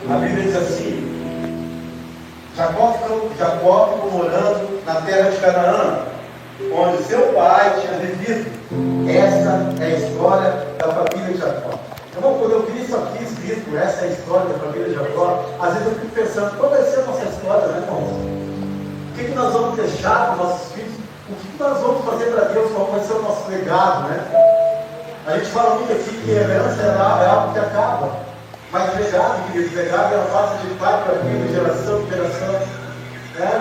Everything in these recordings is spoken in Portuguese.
A Bíblia diz assim: Jacó ficou morando na terra de Canaã, onde seu pai tinha vivido. Essa é a história da família de Jacó. Irmão, quando eu vi isso aqui escrito, essa é a história da família de Jacó, às vezes eu fico pensando, qual vai ser a nossa história, né, irmãos? O que nós vamos deixar para os nossos filhos? O que nós vamos fazer para Deus? Qual vai ser o nosso legado, né? A gente fala muito aqui que herança é algo que acaba. Mas legado, querido, legado é a passa de pai para filho, geração em geração.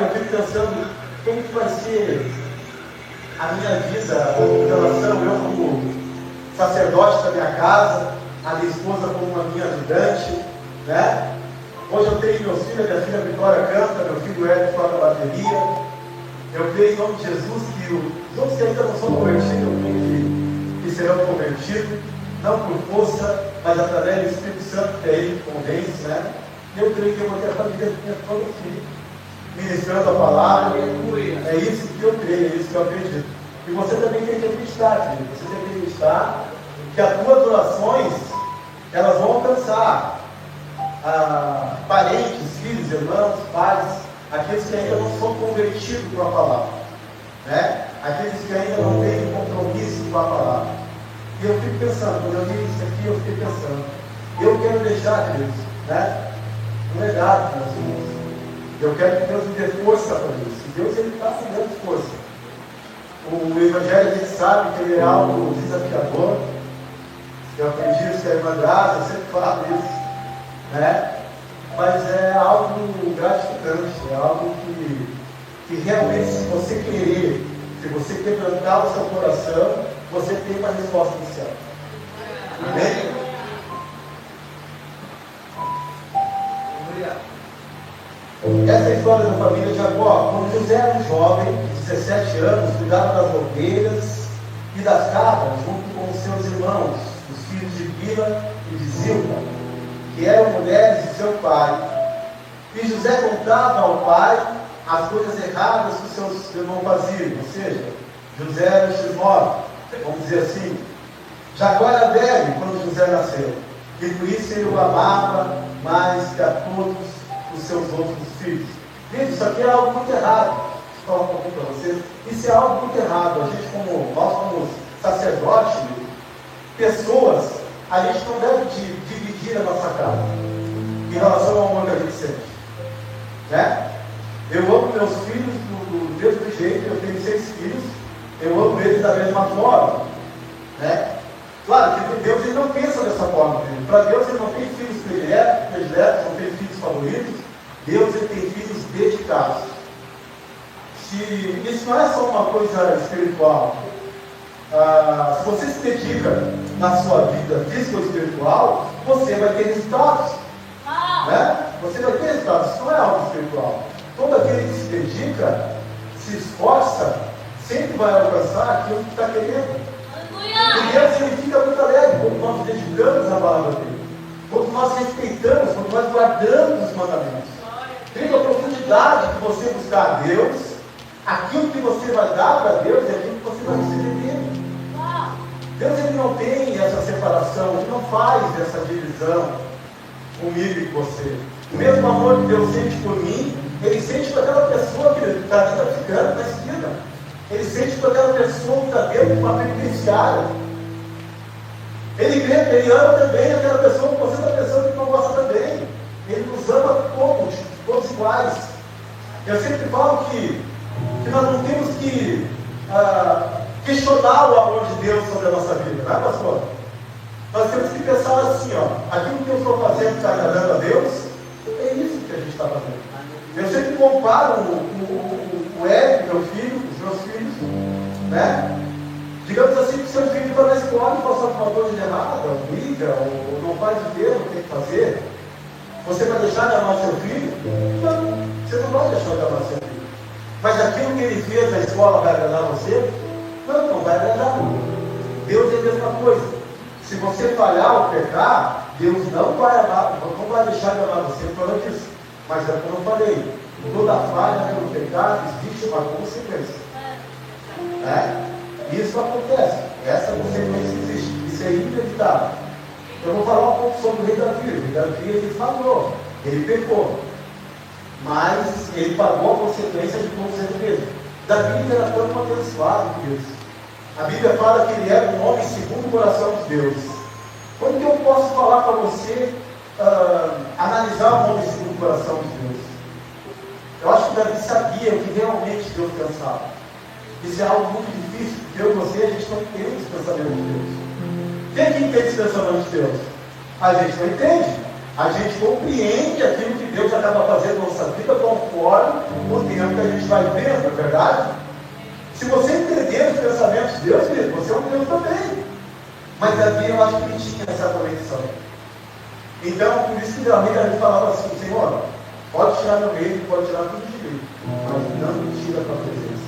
Eu fico pensando, como que vai ser a minha vida em relação, eu como sacerdote da minha casa, a minha esposa como uma minha ajudante, né? Hoje eu tenho meus filhos, minha filha Vitória canta, meu filho Hélio toca bateria. Eu creio em nome de Jesus que os outros que ainda não são convertidos, eu creio que serão convertidos, não por força, mas através do Espírito Santo, que é Ele que convence, né? Eu creio que eu vou ter a família toda aqui, ministrando a palavra. É isso que eu creio, é isso que eu acredito. E você também tem que acreditar, querido. Você tem que acreditar que as tuas orações, elas vão alcançar parentes, filhos, irmãos, pais, aqueles que ainda não são convertidos com a palavra, né? Aqueles que ainda não têm compromisso com a palavra. E eu fico pensando, quando eu vi isso aqui, eu fiquei pensando, eu quero deixar, Deus, né, um legado para nós irmãos. Eu quero que Deus me dê força para isso. E Deus, Ele está me dando força. O Evangelho, a gente sabe que ele é algo desafiador. Eu aprendi isso com a irmã Graça, eu sempre falo isso, né? Mas é algo gratificante, é algo que realmente, se você querer, se você quebrantar o seu coração, você tem uma resposta do céu. Amém? Essa é a história da família de Jacó. Quando José era um jovem, de 17 anos, cuidava das ovelhas e das cabras, junto com os seus irmãos, os filhos de Bila e de Zilpa, que eram mulheres de seu pai. E José contava ao pai as coisas erradas que os seus irmãos faziam. Ou seja, José era o X9, vamos dizer assim. Jacó era velho quando José nasceu, e por isso ele o amava mais que a todos os seus outros filhos. Gente, isso aqui é algo muito errado. Deixa eu falar um pouquinho para vocês. Isso é algo muito errado. A gente, nós como sacerdotes, pessoas, a gente não deve dividir a nossa casa em relação ao amor que a gente sente, né? Eu amo meus filhos do mesmo jeito. Eu tenho 6 filhos, eu amo eles da mesma forma, né? Claro que Deus, Ele não pensa dessa forma. Para Deus, Ele não tem filhos prediletos, não tem filhos favoritos. Deus, Ele tem filhos dedicados. Isso não é só uma coisa espiritual. Se você se dedica na sua vida física ou espiritual, você vai ter resultados, né? Você vai ter resultados. Isso não é algo espiritual. Todo aquele que se dedica, se esforça, sempre vai alcançar aquilo que está querendo. E Deus, Ele fica muito alegre quando nós nos dedicamos à palavra dele, quando nós respeitamos, quando nós guardamos os mandamentos. Tem a profundidade que você buscar a Deus, aquilo que você vai dar para Deus é aquilo que você vai receber dele. Deus, Ele não tem essa separação, Ele não faz essa divisão comigo e com você. O mesmo amor que Deus sente por mim, Ele sente por aquela pessoa que está ficando na esquina. Ele sente por aquela pessoa que está dentro de uma penitenciária. Ele ama também aquela pessoa que você está pensando que não gosta também. Ele nos ama todos iguais. Eu sempre falo que nós não temos que questionar o amor de Deus sobre a nossa vida, não é, pastor? Nós temos que pensar assim, aquilo que eu estou fazendo está agradando a Deus, é isso que a gente está fazendo. Eu sempre comparo o Érico, meu filho, os meus filhos, né? Digamos assim, que seu filho está na escola e passou por uma coisa errada, ou briga, ou não faz o que ele tem que fazer, você vai deixar de amar seu filho? Não, você não vai deixar de amar seu filho. Mas aquilo que ele fez na escola vai agradar você? Não vai agradar. Deus é a mesma coisa. Se você falhar ou pecar, Deus não vai deixar de amar você por causa disso. Mas é como eu falei, toda falha pelo pecado existe uma consequência. Isso acontece. Essa consequência existe. Isso é inevitável. Eu vou falar um pouco sobre o rei Davi. O rei Davi, ele falou. Ele pecou, mas ele pagou a consequência de todos os vezes. Davi era tão abençoado por Deus. A Bíblia fala que ele era um homem segundo o coração de Deus. Como que eu posso falar para você, analisar um homem segundo o coração de Deus? Eu acho que Davi sabia o que realmente Deus pensava. Isso é algo muito difícil, porque eu e você, a gente não entende os pensamentos de Deus. Quem é que entende os pensamentos de Deus? A gente não entende. A gente compreende aquilo que Deus acaba fazendo na nossa vida conforme o tempo que a gente vai vendo, não é verdade? Se você entender os pensamentos de Deus, querido, você é um Deus também. Mas Davi, eu acho que ele tinha essa conexão. Então, por isso que Davi falava assim: Senhor, pode tirar meu meio, pode tirar tudo de mim, mas não me tira a tua presença.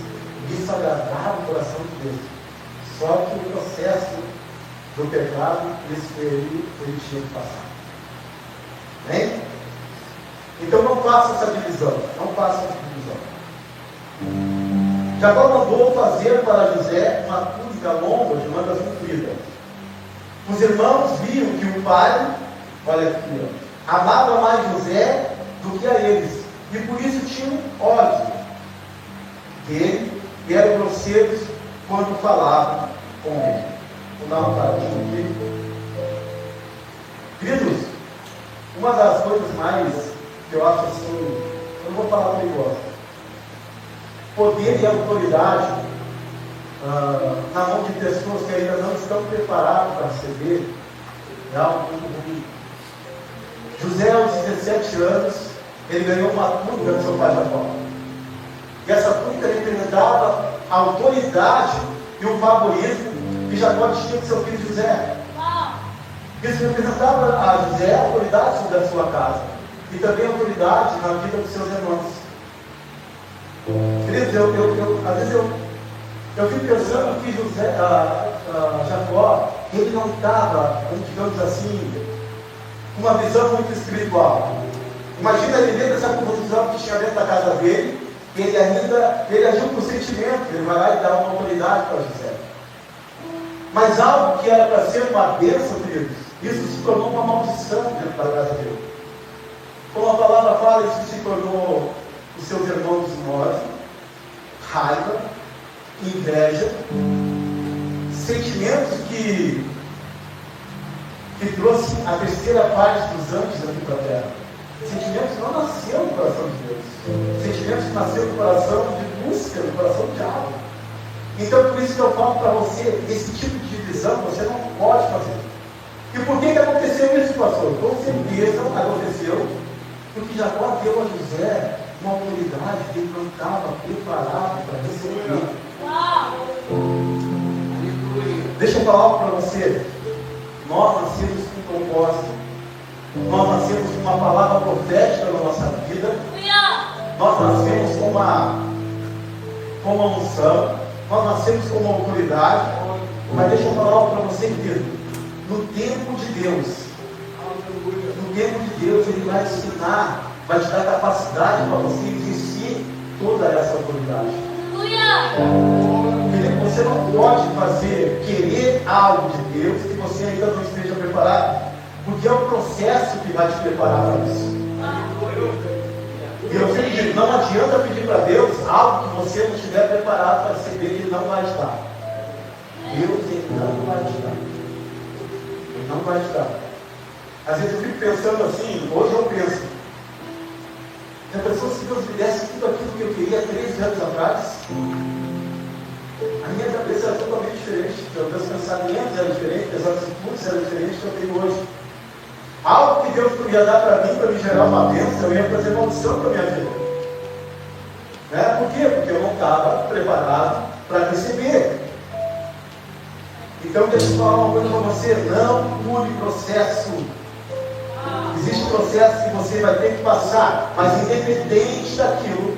Isso agradava o coração de Deus. Só que o processo do pecado, esse período, ele tinha que passar. Bem? Então não faça essa divisão. Não faça essa divisão. Jacó mandou fazer para José uma túnica longa de mangas compridas. Os irmãos viam que o pai, olha aqui, amava mais José do que a eles, e por isso tinham ódio dele e eram grosseiros quando falavam com ele. Vou dar uma paradinha aqui. Queridos, uma das coisas mais que eu acho assim, eu não vou falar perigosa, poder e autoridade na mão de pessoas que ainda não estão preparadas para receber, é algo muito ruim. José, aos 17 anos, ele ganhou uma túnica do seu pai Jacó. E essa túnica representava a autoridade e o favoritismo que Jacó tinha do seu filho José. Isso representava a José a autoridade sobre a sua casa e também a autoridade na vida dos seus irmãos. Queridos, às vezes eu fico pensando que Jacó, ele não estava, digamos assim, com uma visão muito espiritual. Imagina ele dentro dessa confusão que tinha dentro da casa dele, ele agiu por sentimento, ele vai lá e dá uma autoridade para José. Mas algo que era para ser uma bênção, queridos, isso se tornou uma maldição dentro da casa dele. Como a palavra fala, isso se tornou os seus irmãos nós, raiva, inveja, sentimentos que trouxe a terceira parte dos anjos aqui para a terra. Sentimentos que não nasceram no coração de Deus. Sentimentos que nasceram no coração de busca, no coração de diabo. Então, por isso que eu falo para você, esse tipo de divisão você não pode fazer. E por que aconteceu isso, pastor? Com certeza aconteceu porque Jacó deu a José uma autoridade que ele não estava preparado para receber. Deixa eu falar algo para você. Nós nascemos com propósito. Nós nascemos com uma palavra profética na nossa vida. Nós nascemos com uma unção. Nós nascemos com uma autoridade. Mas deixa eu falar algo para você, querido. No tempo de Deus, Ele vai ensinar, vai te dar capacidade para você exercer toda essa autoridade. Você não pode querer algo de Deus que você ainda não esteja preparado, porque é o processo que vai te preparar para isso. E eu sempre digo, não adianta pedir para Deus algo que você não estiver preparado para receber, Ele não vai te dar. Deus, Ele não vai te dar. Ele não vai te dar. Às vezes eu fico pensando assim, hoje eu penso, já pensou se Deus me desse tudo aquilo que eu queria 13 anos atrás? A minha cabeça era totalmente diferente, meus pensamentos eram diferentes, meus atitudes eram diferentes do que eu tenho hoje. Algo que Deus podia dar para mim, para me gerar uma bênção, eu ia fazer uma opção para a minha vida. Por quê? Porque eu não estava preparado para receber. Então, deixa eu falar uma coisa para você, não pule processo. Existe processo que você vai ter que passar, mas independente daquilo,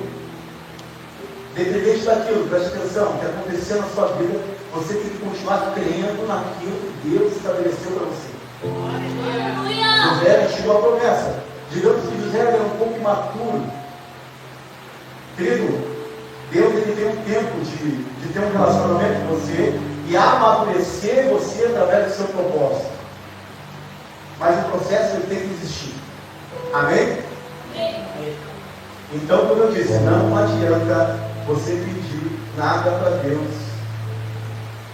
preste atenção, que acontecer na sua vida, você tem que continuar crendo naquilo que Deus estabeleceu para você. José chegou à promessa. Digamos que José era um pouco imaturo. Querido, Deus ele tem um tempo de ter um relacionamento com você e amadurecer você através do seu propósito. Mas o processo ele tem que existir. Amém? Então, como eu disse, não adianta você pedir nada para Deus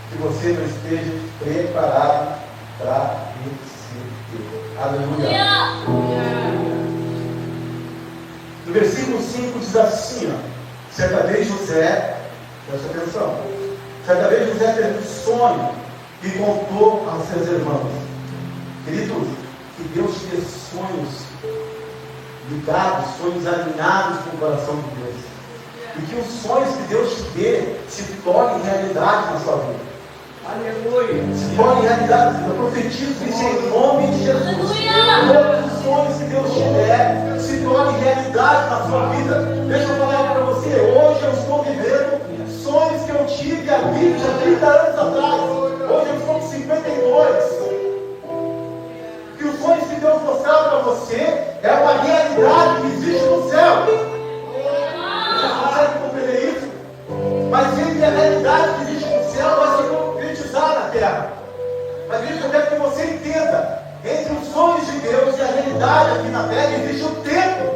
que você não esteja preparado para receber. Aleluia. No versículo 5 diz assim, certa vez José, presta atenção, certa vez José teve um sonho e contou aos seus irmãos. Queridos, que Deus te dê sonhos ligados, sonhos alinhados com o coração de Deus. E que os sonhos que Deus te dê se tornem realidade na sua vida. Aleluia. Se tornem realidade. Eu profetizo isso em nome de Jesus. Todos os sonhos que Deus te der se tornem realidade na sua vida. Deixa eu falar para você. Hoje eu estou vivendo sonhos que eu tive há 20, há 30 anos atrás. Hoje eu estou com 52. Que os sonhos que Deus mostrava para você é uma realidade que existe no céu. Você consegue compreender isso? Mas entre a realidade que existe no céu vai se concretizar na terra. Mas isso eu quero que você entenda. Entre os sonhos de Deus e a realidade aqui na terra existe o tempo.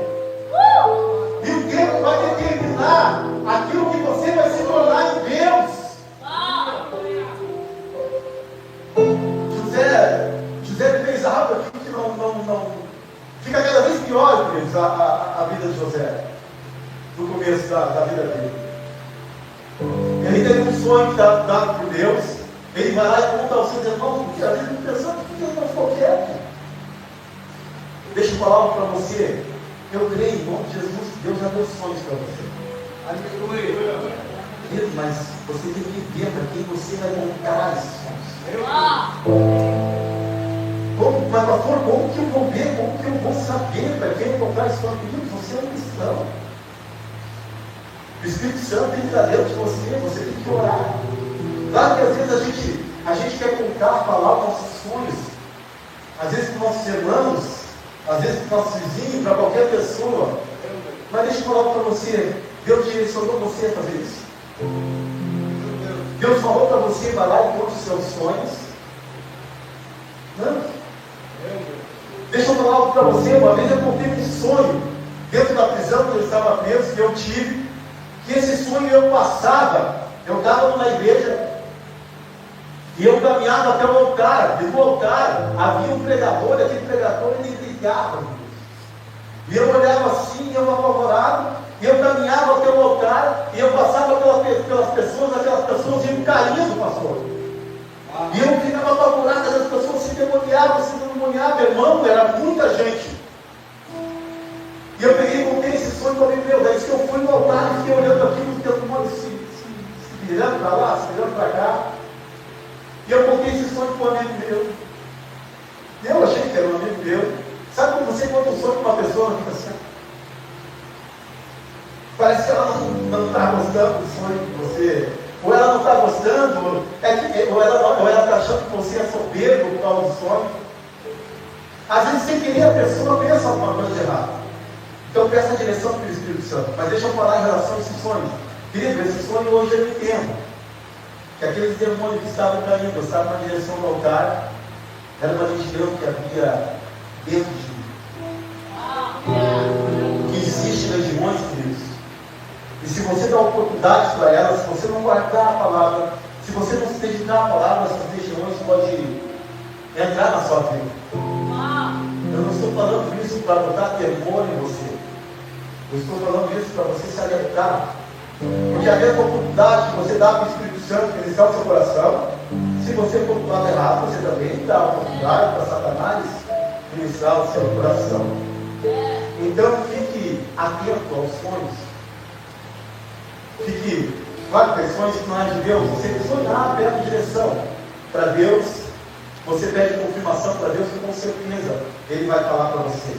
E o tempo vai determinar aquilo que você vai se tornar em Deus. José fez algo aqui que não fica cada vez pior, queridos, a vida de José, no começo da vida dele. Ele teve um sonho dado por Deus, ele vai lá e conta aos seus irmãos, porque às vezes ele pensando que ele não ficou quieto. Deixa eu falar algo para você. Eu creio em nome de Jesus que Deus já deu sonhos para você. Aleluia. Querido, mas você tem que ver para quem você vai contar esses sonhos. Mas pastor, como que eu vou ver? Como que eu vou saber para quem eu contar esse sonho? Você é um cristão. O Espírito Santo tem que estar dentro de você tem que orar. Claro que às vezes a gente quer contar, falar os nossos sonhos, às vezes para os nossos irmãos, às vezes para os nossos vizinhos, para qualquer pessoa. Mas deixa eu falar para você, Deus direcionou você a fazer isso. Deus falou para você, vai lá e conte os seus sonhos. Não. Deixa eu falar algo para você. Uma vez eu contei um sonho dentro da prisão que eu estava preso, que eu tive, que esse sonho eu passava, eu estava numa igreja e eu caminhava até o altar, e no altar havia um pregador, aquele pregador ele brilhava, e eu olhava assim, eu apavorado, e eu caminhava até o altar, e eu passava pelas pessoas, aquelas pessoas iam caindo, pastor. E eu ficava apavorado, as pessoas se demoniavam, irmão, era muita gente. E eu peguei e contei esse sonho para mim, meu, daí que eu fui no altar e fiquei olhando aquilo, o tempo todo se virando para lá, se virando para cá. E eu contei esse sonho para um amigo meu. Eu achei que era um amigo meu. Sabe quando você conta um sonho para uma pessoa, fica assim? Parece que ela não está gostando do sonho de você. Ou ela não está gostando, ou ela está achando que você é soberbo por causa do sonho. Às vezes, sem querer, a pessoa pensa alguma coisa de errado. Então, peça a direção do Espírito Santo. Mas deixa eu falar em relação a esse sonho. Querido, esse sonho hoje eu entendo. Que aqueles demônios que estavam caindo, estavam na direção do altar, era uma legião que havia dentro de mim. Que existe legiões, queridos. E se você dá oportunidades para elas, se você não guardar a palavra, se você não se dedicar à palavra, essas legiões podem entrar na sua vida. Eu não estou falando isso para botar temor em você. Eu estou falando isso para você se alertar. Porque a mesma oportunidade que você dá para o Espírito Santo ministrar o seu coração, se você for para o lado errado, você também dá a oportunidade para Satanás ministrar o seu coração. Então fique atento aos sonhos. Fique, claro, tem sonhos que não é de Deus. Você sonhar, pede direção para Deus. Você pede confirmação para Deus que com certeza Ele vai falar para você.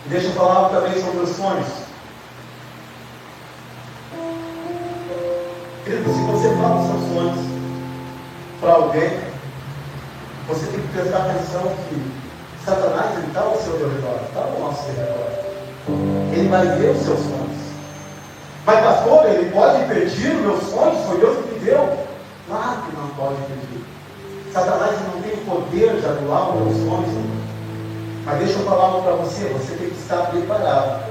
E deixa eu falar também sobre os sonhos. Querido, se você fala os seus sonhos para alguém, você tem que prestar atenção que Satanás está ao seu redor, está ao nosso redor. Ele vai ver os seus sonhos. Mas pastor, ele pode impedir os meus sonhos? Foi Deus que me deu? Claro que não pode impedir. Satanás não tem o poder de anular os meus sonhos. Mas deixa eu falar algo para você. Você tem que estar preparado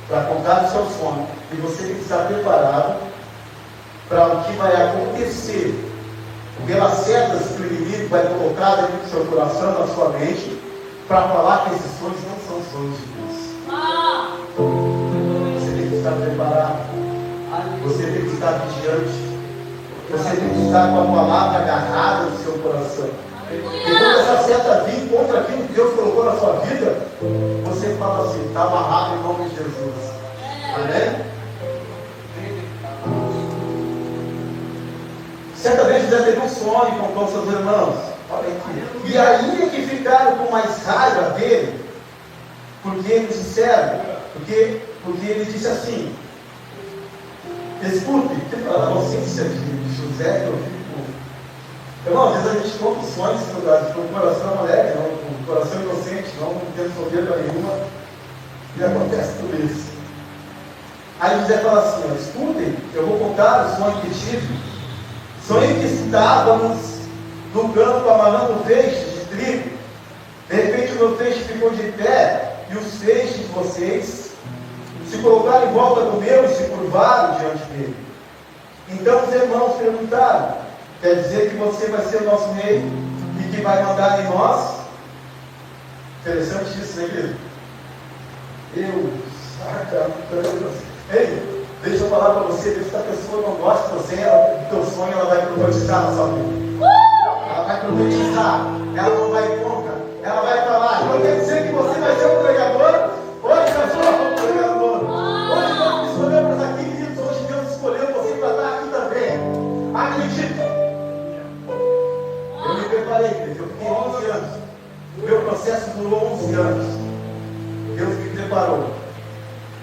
para contar o seu sonho, e você tem que estar preparado para o que vai acontecer, pelas setas que o inimigo vai colocar dentro do seu coração, na sua mente, para falar que esses sonhos não são sonhos de Deus. Você tem que estar preparado, você tem que estar vigiante, você tem que estar com a palavra agarrada no seu coração. E quando essa seta vir contra aquilo que Deus colocou na sua vida, você fala assim: está amarrado em nome de Jesus. Amém? Certa vez José teve um sonho e contou aos seus irmãos. Olha aqui. E aí é que ficaram com mais raiva dele, porque eles disseram, porque ele disse assim: escute, a inocência de José, que eu fico. Irmão, às vezes a gente conta os sonhos com o coração alegre, com o coração inocente, não tendo soberba nenhuma, e acontece tudo isso. Aí José fala assim: ó, escutem, eu vou contar o sonho que tive. Sonhei que estávamos no campo amarrando feixes de trigo. De repente o meu feixe ficou de pé, e os feixes de vocês se colocaram em volta do meu e se curvaram diante dele. Então os irmãos perguntaram: quer dizer que você vai ser o nosso rei e que vai mandar em nós? Interessante isso, né, querido? Ei, deixa eu falar para você, se a pessoa não gosta de você, do teu sonho, ela vai profetizar na sua vida. Ela vai profetizar, ela não vai contra, ela vai falar. Não quer dizer que você vai ser um pregador? Hoje eu sou um pregador. Hoje Deus me escolheu para aqui, queridos. Hoje Deus escolheu você para estar aqui também. Acredite. Eu me preparei, queridos. Eu fiquei 11 anos. O meu processo durou 11 anos. Deus me preparou.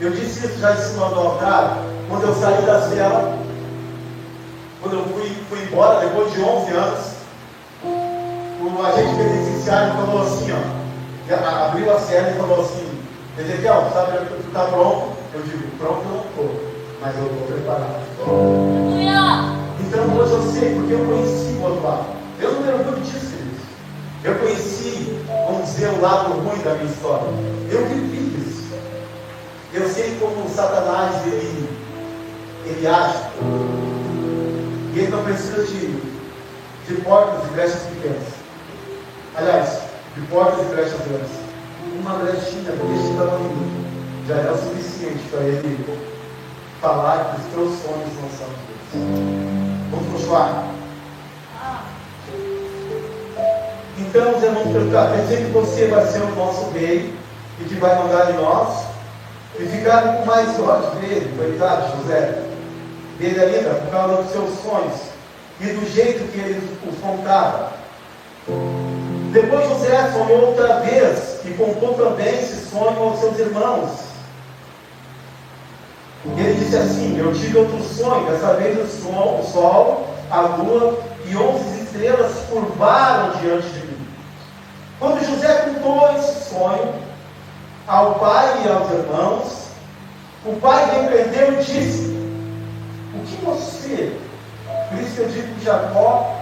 Eu disse isso já em cima do altar, quando eu saí da cela, quando eu fui embora, depois de 11 anos, o agente penitenciário falou assim, ó, abriu a cela e falou assim: Ezequiel, sabe, tu está pronto? Eu digo: pronto eu não estou, mas eu estou preparado. Então hoje eu sei, porque eu conheci o outro lado. Deus não me orgulho disso, queridos. Eu conheci, vamos dizer, o lado ruim da minha história. Eu vivi isso. Eu sei como Satanás ele age. E ele não precisa de portas e brechas pequenas. Aliás, de portas e brechas grandes. Uma brechinha deste tamanho já é o suficiente para ele falar que os teus sonhos não são de Deus. Vamos continuar. Então os irmãos perguntaram: quer dizer que você vai ser o nosso rei e que vai mandar em nós? E ficaram com mais ódio dele, coitado José, dele ainda, por causa dos seus sonhos e do jeito que ele os contava. Depois José sonhou outra vez e contou também esse sonho aos seus irmãos. Ele disse assim: eu tive outro sonho, dessa vez o sol, a lua e 11 estrelas se curvaram diante de mim. Quando José contou esse sonho ao pai e aos irmãos, o pai repreendeu e disse: o que você... Por isso que eu digo que Jacó,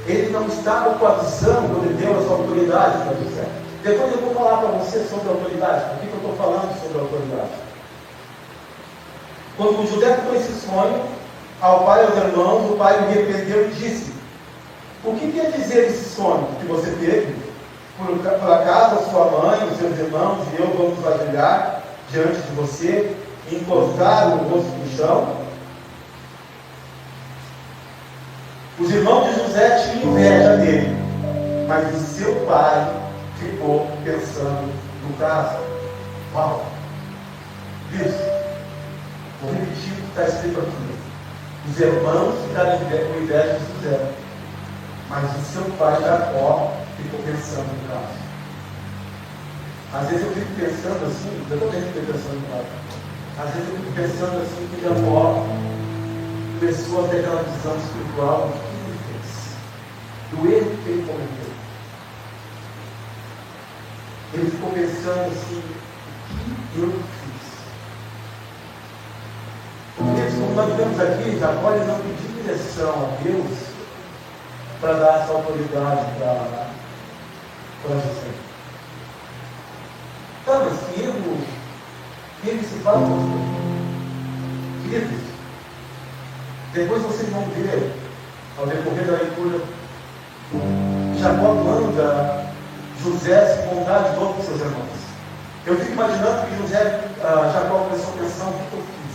ele não estava com a visão quando ele deu a sua autoridade para José. Depois eu vou falar para você sobre a autoridade. Por que eu estou falando sobre a autoridade? Quando José contou esse sonho ao pai e aos irmãos, o pai o repreendeu e disse: o que quer dizer esse sonho que você teve? Por acaso a sua mãe, os seus irmãos e eu vamos ajoelhar diante de você e encostar o rosto no chão? Os irmãos de José tinham inveja dele, mas o seu pai ficou pensando no caso. Uau! Isso. Vou repetir o que está escrito aqui. Os irmãos ficaram com inveja de José, mas o seu pai Jacó ficou pensando no caso. Às vezes eu fico pensando assim, eu também fico pensando no caso. Às vezes eu fico pensando assim que Jacó começou a ter aquela visão espiritual do que ele fez, do erro que ele cometeu. Ele ficou pensando assim: o que eu fiz? Queridos, como nós vemos aqui, Jacó ele não pediu direção a Deus para dar essa autoridade para José. Tá, mas que Ele se fala, queridos, depois vocês vão ver, ao decorrer da leitura, Jacó manda José se encontrar de novo com seus irmãos. Eu fico imaginando que Jacó começou a pensar: o que eu fiz?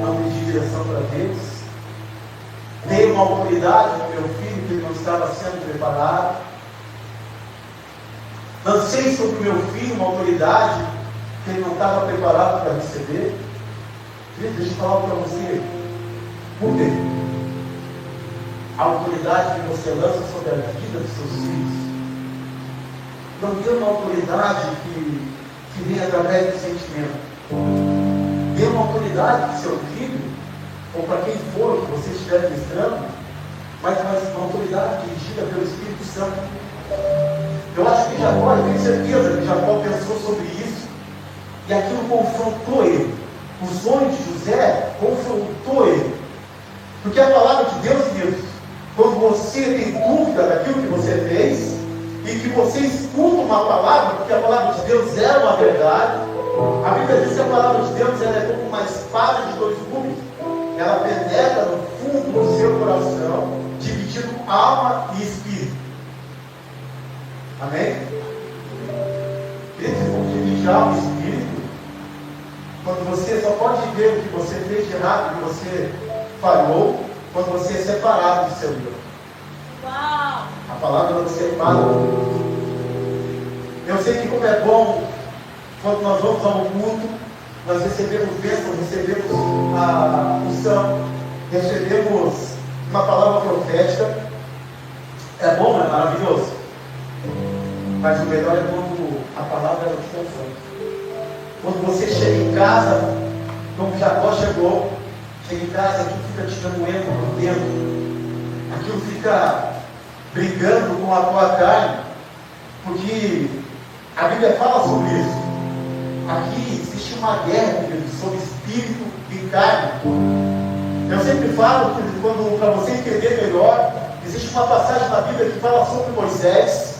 Não pedi direção para Deus, dei uma autoridade ao meu filho que ele não estava sendo preparado, lancei sobre o meu filho uma autoridade que ele não estava preparado para receber. Deixa eu falar para você, por quê? A autoridade que você lança sobre a vida dos seus filhos não tem uma autoridade que vem através do sentimento. Tem uma autoridade que seu filho, ou para quem for que você estiver ministrando, mas uma autoridade dirigida pelo Espírito Santo. Eu acho que Jacó, eu tenho certeza que Jacó pensou sobre isso, e aquilo confrontou ele. O sonho de José confrontou ele. Porque a palavra de Deus, queridos, quando você tem dúvida daquilo que você fez, e que você escuta uma palavra, porque a palavra de Deus é uma verdade, a Bíblia diz que a palavra de Deus ela é como uma espada de dois gumes, ela penetra no fundo do seu coração, dividindo alma e espírito. Amém? Queridos, como divide alma e espírito, quando você só pode ver o que você fez de errado, o que você falhou, quando você é separado do seu Deus. A palavra não separa. Eu sei que como é bom, quando nós vamos ao culto, nós recebemos bênção, recebemos a unção, recebemos uma palavra profética. É bom, é maravilhoso. Mas o melhor é quando a palavra te confronta. Quando você chega em casa, como Jacó chegou, chega em casa, aquilo fica te doendo por dentro. Aquilo fica brigando com a tua carne. Porque a Bíblia fala sobre isso. Aqui existe uma guerra, querido, sobre espírito e carne. Eu sempre falo que para você entender melhor, existe uma passagem na Bíblia que fala sobre Moisés.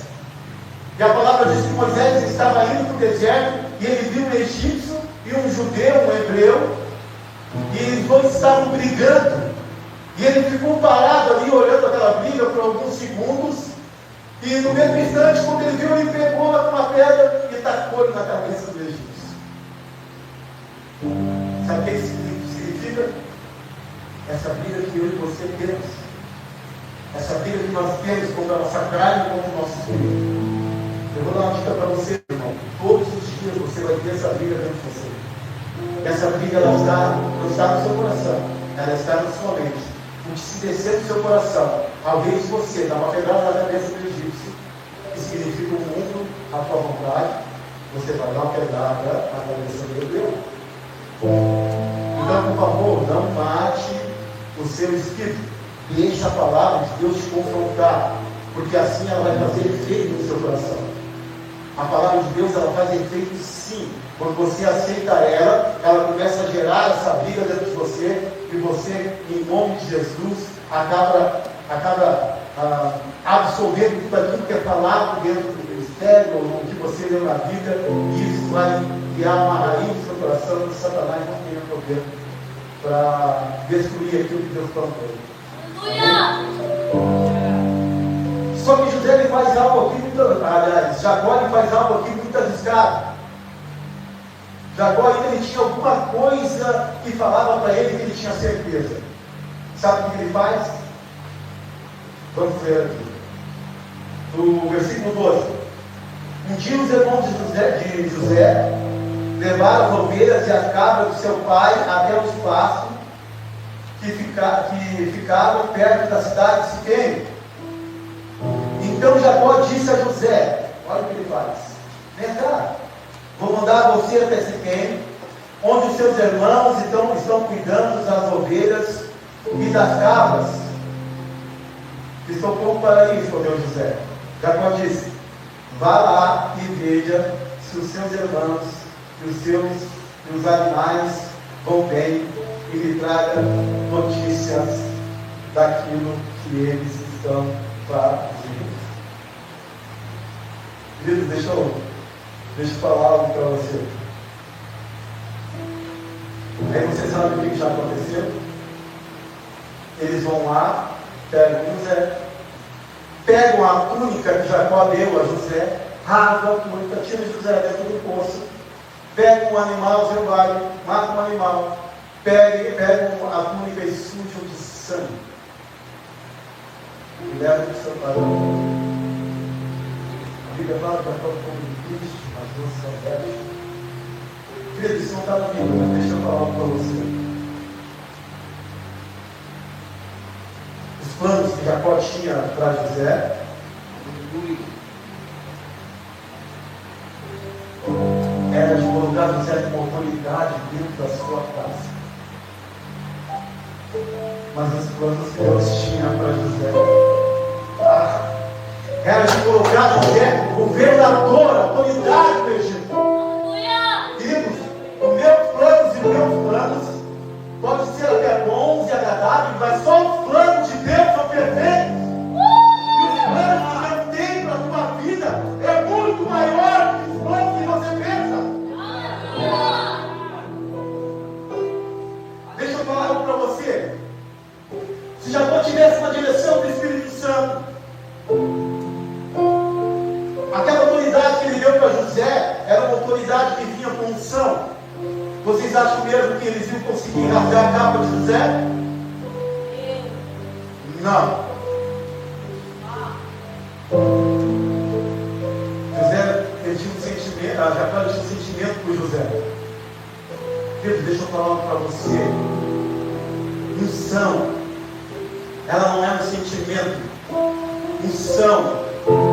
E a palavra diz que Moisés estava indo para o deserto e ele viu um egípcio e um judeu, um hebreu, e os dois estavam brigando. E ele ficou parado ali olhando aquela briga por alguns segundos. E no mesmo instante, quando ele viu, ele pegou uma pedra e tacou na cabeça do egípcio. Sabe o que isso significa? Essa briga que eu e você temos. Essa briga que nós temos contra a nossa carne e contra o nosso espírito. Eu vou dar uma dica para você, irmão. Todos os dias você vai ter essa briga dentro de você. Essa briga ela não está no seu coração, ela está na sua mente. O que se descer do seu coração, ao invés de você dar uma pedrada na cabeça do egípcio, que significa o mundo, a tua vontade, você vai dar uma pedrada na cabeça do hebreu. Então, por favor, não mate o seu espírito. Deixe a palavra de Deus te confrontar, porque assim ela vai fazer efeito no seu coração. A palavra de Deus ela faz efeito sim. Quando você aceita ela começa a gerar essa briga dentro de você, e você, em nome de Jesus, acaba absorvendo tudo aquilo que é falado dentro do ministério, ou o que você leu na Bíblia, e isso vai criar uma raiz no seu coração, que Satanás não tenha poder para destruir aquilo que Deus plantou. Só que José ele faz algo aqui Jacó ele faz algo aqui muito arriscado. Jacó ainda ele tinha alguma coisa que falava para ele que ele tinha certeza. Sabe o que ele faz? Vamos ver aqui. No versículo 12. Um dia os irmãos de José levaram as ovelhas e as cabras do seu pai até o espaço que ficava perto da cidade de Siquém. Então Jacó disse a José: olha o que ele faz. Vem cá, vou mandar você até Siquém, onde os seus irmãos estão cuidando das ovelhas e das cabras. Estou pronto para isso, respondeu José. Jacó disse: vá lá e veja se os seus irmãos e os animais vão bem, e me traga notícias daquilo que eles estão fazendo. Queridos, deixa eu Deixa eu falar algo para você. Aí você sabe o que já aconteceu? Eles vão lá, pegam José, pegam a túnica que Jacó deu a José, rasgam a túnica, tiram José dentro do poço, pegam um animal selvagem, matam um animal, pegam a túnica e sujam de sangue. E levam para o seu padrão. A Bíblia fala que Jacó ficou muito triste, mas não se aberta. Querido, isso não está na Bíblia, mas deixa eu falar para você. Os planos que Jacó tinha para José era de colocar José com autoridade dentro da sua casa. Mas os planos que Deus tinha para José era de colocar José governador, autoridade do Egito. Queridos, os meus planos e os meus planos podem ser até bons e agradáveis, mas só os planos de Deus são perfeitos. E os planos que Deus tem para a sua vida é muito maior que os planos que você pensa. Deixa eu falar algo para você. Se Jacó tivesse uma direção do Espírito Santo, aquela autoridade que ele deu para José era uma autoridade que vinha com unção. Vocês acham mesmo que eles iam conseguir rasgar a capa de José? Não. José, ele tinha um sentimento, Jacó tinha um sentimento por José. Pedro, deixa eu falar algo para você. Unção, ela não é um sentimento. Unção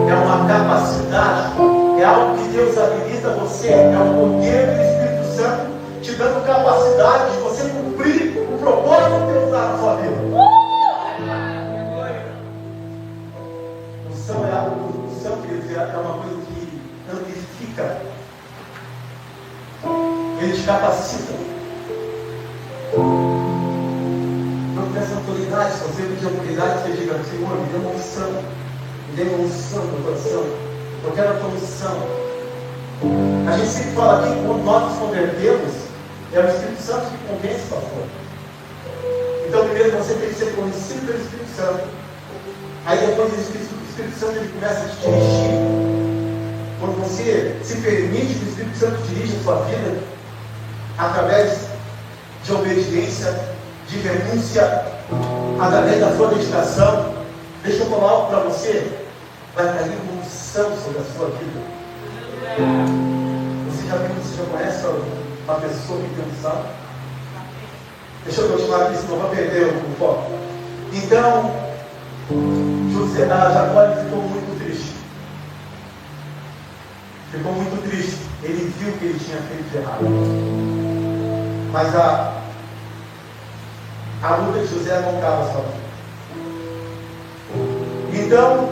é uma capacidade, é algo que Deus habilita você, é o poder do Espírito Santo te dando capacidade de você cumprir o propósito que Deus dá na sua vida. Unção é algo, unção, quer dizer, é uma coisa que amplifica, ele te capacita. Não tem essa autoridade, se você pedir autoridade, você diga: Senhor, me dê uma unção, me dê uma unção no coração, eu quero a tua unção. A gente sempre fala aqui, quando nós nos convertemos, é o Espírito Santo que convence o pastor. Então, primeiro você tem que ser conhecido pelo Espírito Santo. Aí depois o Espírito Santo ele começa a te dirigir. Quando você se permite que o Espírito Santo dirija a sua vida, através de obediência, de renúncia, através da sua dedicação, deixa eu falar algo para você, vai cair uma unção sobre a sua vida. Você já conhece uma pessoa que tem unção? Deixa eu continuar aqui, senão eu vou perder o foco. Então, Jacó ficou muito triste. Ficou muito triste. Ele viu que ele tinha feito de errado. Mas a luta de José não estava sozinha. Então,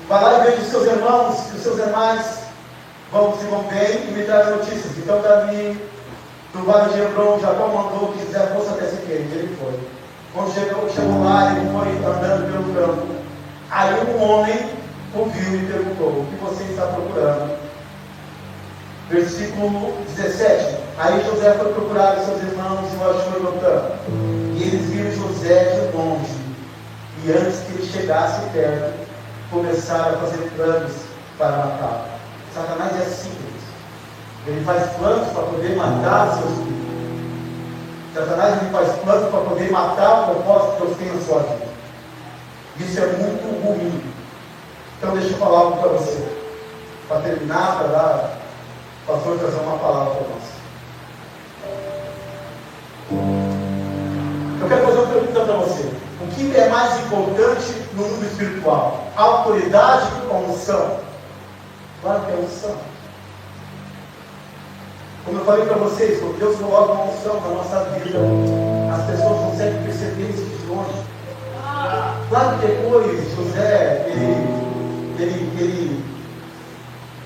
vai lá e veja os seus irmãos, que os seus irmãos se vão bem e me trazem notícias. Então, Davi, no vale de Hebron, Jacó mandou que José fosse até Siquém. Ele foi. Quando chegou lá, ele foi andando pelo campo. Aí um homem ouviu e perguntou: o que você está procurando? Versículo 17. Aí José foi procurar os seus irmãos e o achou em Dotã. E eles viram José de longe. E antes que ele chegasse perto, começaram a fazer planos para matá-lo. Satanás é assim, ele faz planos para poder matar os seus filhos. Satanás ele faz planos para poder matar o propósito que Deus tem na sua vida. Isso é muito ruim. Então deixa eu falar algo para você. Para terminar, para dar o pastor trazer uma palavra para nós. Eu quero fazer uma pergunta para você. O que é mais importante no mundo espiritual? A autoridade ou a unção? Claro que é a unção. Como eu falei para vocês, quando Deus coloca uma unção na nossa vida, as pessoas conseguem perceber isso de longe. Claro que depois José,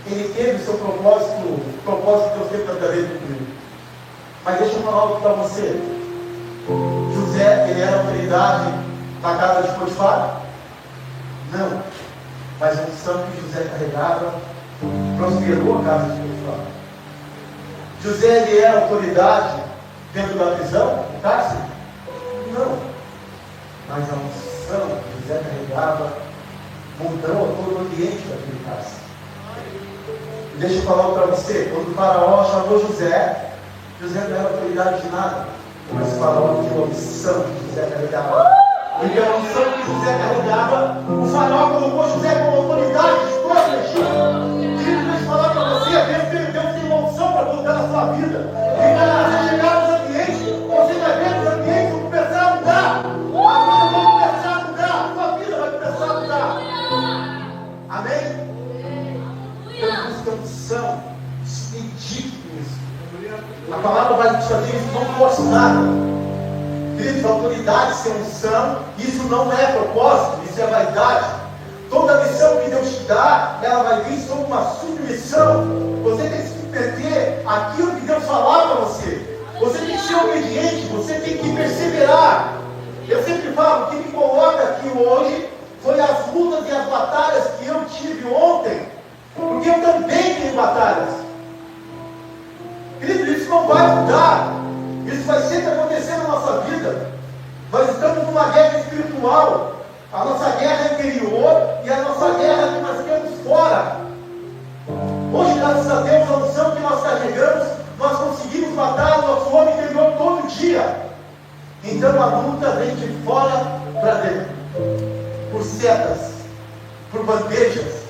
ele teve o seu propósito, o propósito que Deus teve para trazer cumprir. Mas deixa eu falar algo para você. José, ele era autoridade na casa de Potifar? Não. Mas a unção que José carregava Prosperou a casa de Potifar. José, ele era autoridade dentro da prisão, do cárcere? Não. Mas a unção que José carregava mudou todo o ambiente daquele cárcere. E deixa eu falar para você, quando o faraó chamou José, José não era autoridade de nada, mas o faraó tinha a unção que José carregava. Porque a unção que José carregava, o faraó colocou José como autoridade de todo o Egito. Deixa eu falar para você, Deus tem uma unção para colocar na sua vida. E quando você chegar nos ambientes, você vai ver os ambientes vão começar a mudar. A coisa vai começar a mudar, a sua vida vai começar a mudar. Amém? Temos que ter unção. Medite nisso. A palavra vai te fazer isso, não force nada. Queridos, autoridade sem unção, isso não é propósito, isso é vaidade. Toda missão que Deus te dá, ela vai vir sob uma submissão. Você tem que submeter aquilo que Deus falar para você. Você tem que ser obediente, você tem que perseverar. Eu sempre falo, o que me coloca aqui hoje foi as lutas e as batalhas que eu tive ontem. Porque eu também tenho batalhas. Querido, isso não vai mudar. Isso vai sempre acontecer na nossa vida. Nós estamos numa guerra espiritual. A nossa guerra interior e a nossa guerra que nós temos fora. Hoje, graças a Deus, a unção que nós carregamos, nós conseguimos matar o nosso homem interior todo dia. Então a luta vem de fora para dentro. Por setas, por bandejas.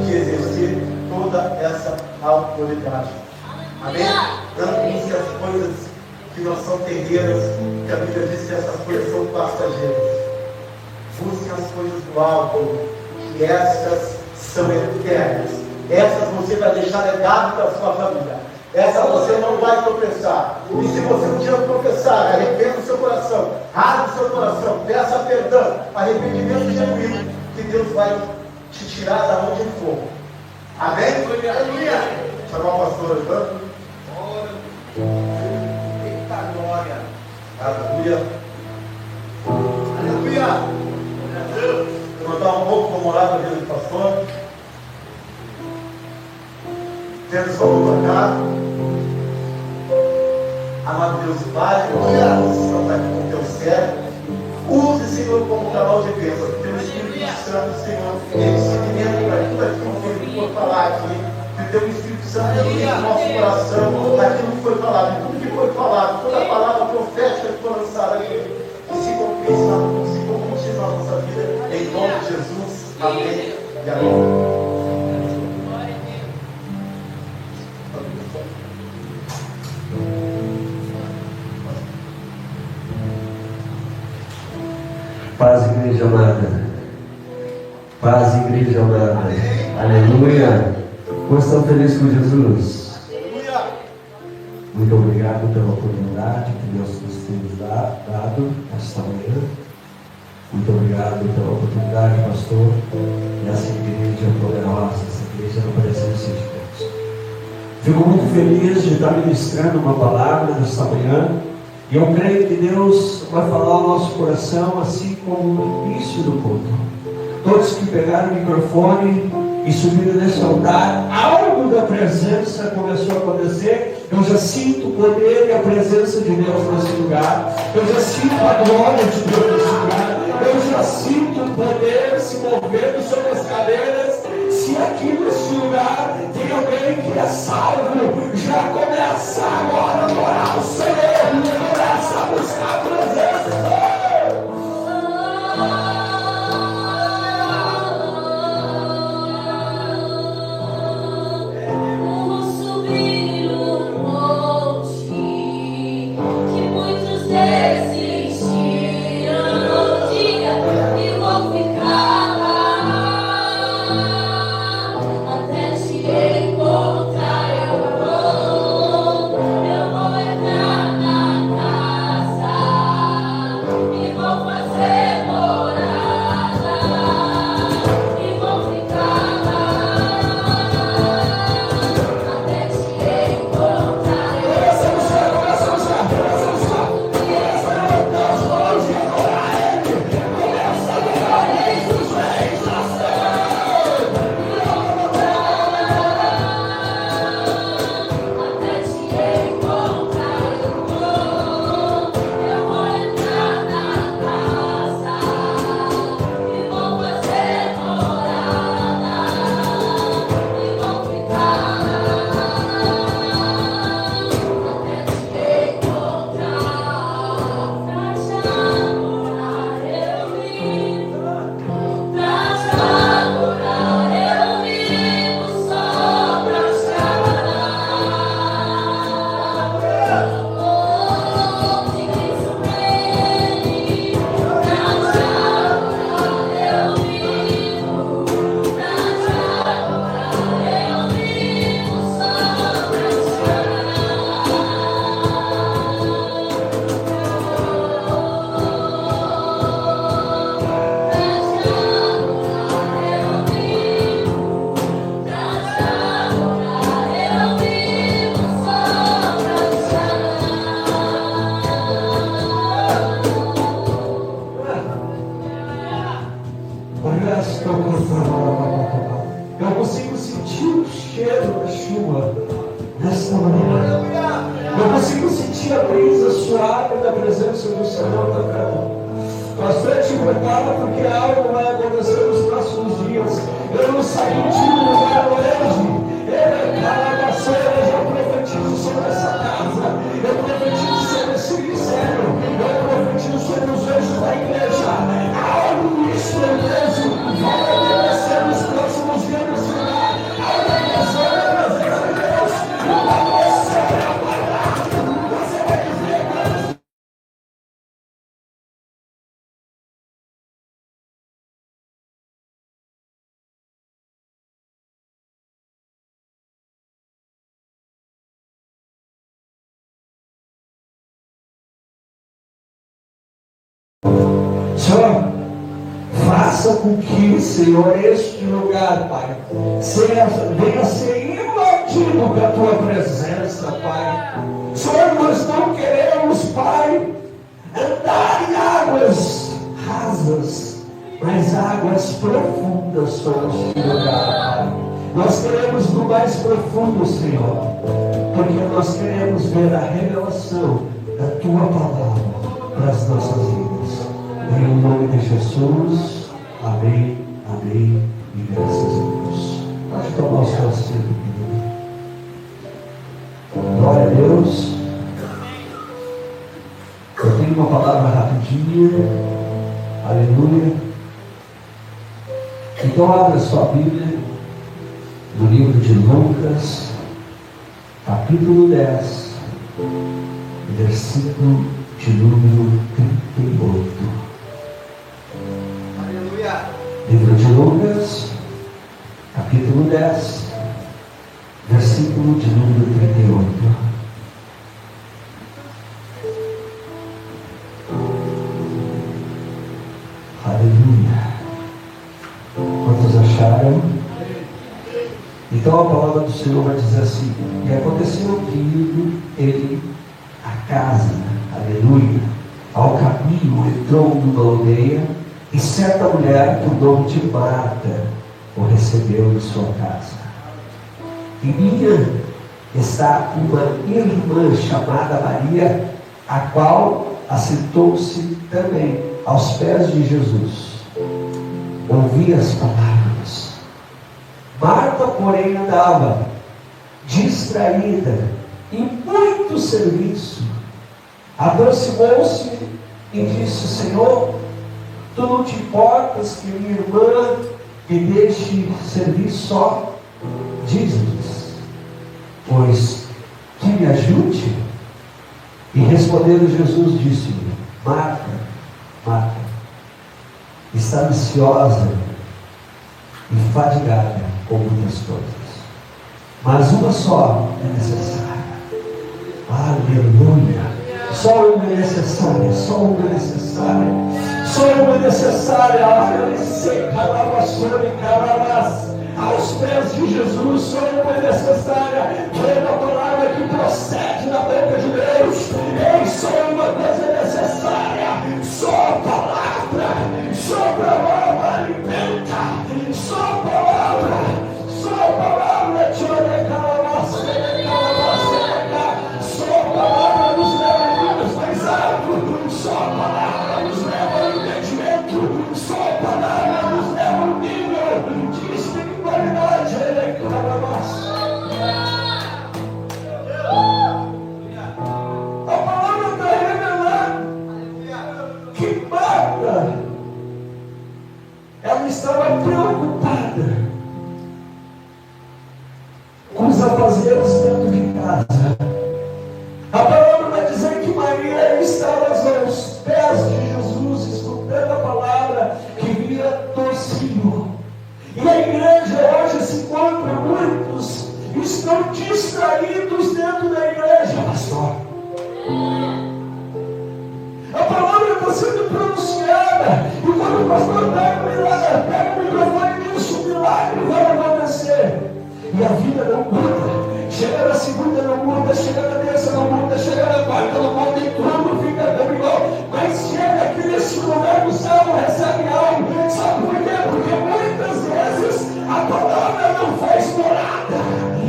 De exercer toda essa autoridade. Amém? Não busque as coisas que não são terrenas, que a Bíblia diz que essas coisas são passageiras. Busque as coisas do alto, que essas são eternas. Essas você vai deixar legado para a sua família. Essa você não vai tropeçar. E se você um dia tropeçar, arrependa o seu coração, rasgue o seu coração, peça perdão, arrependimento genuíno, que Deus vai te tirar da onde for. Amém? Aleluia! Chamar o pastor Evandro. Eita glória! Aleluia! Aleluia! Vou contar um pouco como orar para a vida do pastor. Temos como tocar. Amado Deus e Pai, você está aqui com o teu servo. Use, Senhor, como canal de bênção. Que o teu Espírito Santo, Senhor, ele se alimenta para tudo aquilo que ele for falar aqui. Que o teu Espírito Santo ilumine o nosso coração naquilo que foi falado. Tudo que foi falado, toda a palavra profética que foi lançada aqui, que se concretize na nossa vida. Em nome de Jesus. Amém e amém. Paz, igreja amada. Paz, igreja amada. Aleluia. Como estão felizes com Jesus? Aleluia. Muito obrigado pela oportunidade que Deus nos tem dado esta manhã. Muito obrigado pela oportunidade, pastor. E essa igreja poderosa, essa igreja na presença de Deus. Fico muito feliz de estar ministrando uma palavra nesta manhã. E eu creio que Deus vai falar ao nosso coração, assim como no início do culto. Todos que pegaram o microfone e subiram nesse altar, algo da presença começou a acontecer. Eu já sinto o poder e a presença de Deus nesse lugar. Eu já sinto a glória de Deus nesse lugar. Eu já sinto o poder se movendo sobre as cadeiras. Se aqui nesse lugar tem alguém que é salvo, já começa agora a adorar o Senhor. Começa a buscar a presença do Senhor. Até te encontrar eu vou. manhã. Eu consigo sentir a brisa suave da presença do Senhor tocando. Pastor, eu te prepara porque algo vai acontecer nos próximos dias. Eu não saí de um lugar hoje. Eu já profetizo sobre essa casa. Eu profetizo sobre esse ministério. Eu profetizo sobre os anjos da igreja. Algo estrondoso vai acontecer nos próximos dias nesse lugar. Algo vai acontecer na presença de Deus. Uma coisa preparada. Você vai dizer, Senhor, faça com que, Senhor, este lugar, Pai, venha ser invadido com a Tua presença, Pai. Senhor, nós não queremos, Pai, andar em águas rasas, mas águas profundas sobre este lugar, Pai. Nós queremos no mais profundo, Senhor, porque nós queremos ver a revelação da Tua palavra para as nossas vidas. Em nome de Jesus, amém, amém e graças a Deus. Pode tomar o seu assento, querido. Glória a Deus. Eu tenho uma palavra rapidinha. Aleluia. Então abra sua Bíblia no livro de Lucas, capítulo 10, versículo de número 38. Livro de Lucas, capítulo 10, versículo de número 38. Aleluia. Quantos acharam? Então a palavra do Senhor vai dizer assim: e aconteceu que indo ele a casa, aleluia, ao caminho entrou numa aldeia, e certa mulher, por nome de Marta, o recebeu em sua casa. E minha está uma irmã chamada Maria, a qual assentou-se também aos pés de Jesus. Ouvia as palavras. Marta, porém, andava distraída em muito serviço. Aproximou-se e disse: Senhor, Tu não te importas que minha irmã me deixe servir só? Diz-lhes, pois que me ajude. E respondendo Jesus, disse-lhe: Marta, Marta, está ansiosa e fadigada com muitas coisas, mas uma só é necessária. Aleluia. Só uma é necessária, só uma é necessária, só uma é necessária. Aos pés de Jesus, só uma é necessária. Toda a palavra que procede da boca de Deus. Ei, só uma coisa é necessária. Só a palavra, só a palavra alimenta, só a palavra, só a palavra te só a palavra nos leva a níveis mais altos, só a palavra nos leva ao entendimento, só a palavra nos leva ao nível de espiritualidade. A palavra está revelando que Marta, ela estava preocupada com os afazeres dentro de casa. A palavra vai dizer que Maria estava aos pés de Jesus, escutando a palavra que vinha do Senhor. E a igreja hoje se encontra, muitos estão distraídos dentro da igreja, pastor. A palavra está sendo pronunciada, e quando o pastor pega o microfone e diz: um milagre vai acontecer, e a vida não muda. Chega na segunda, não muda. Chega na terça, não muda. Chega na quarta, não muda. E tudo fica tão igual. Mas chega aqui nesse lugar do céu, recebe algo. Sabe por quê? Porque muitas vezes a palavra não faz morada.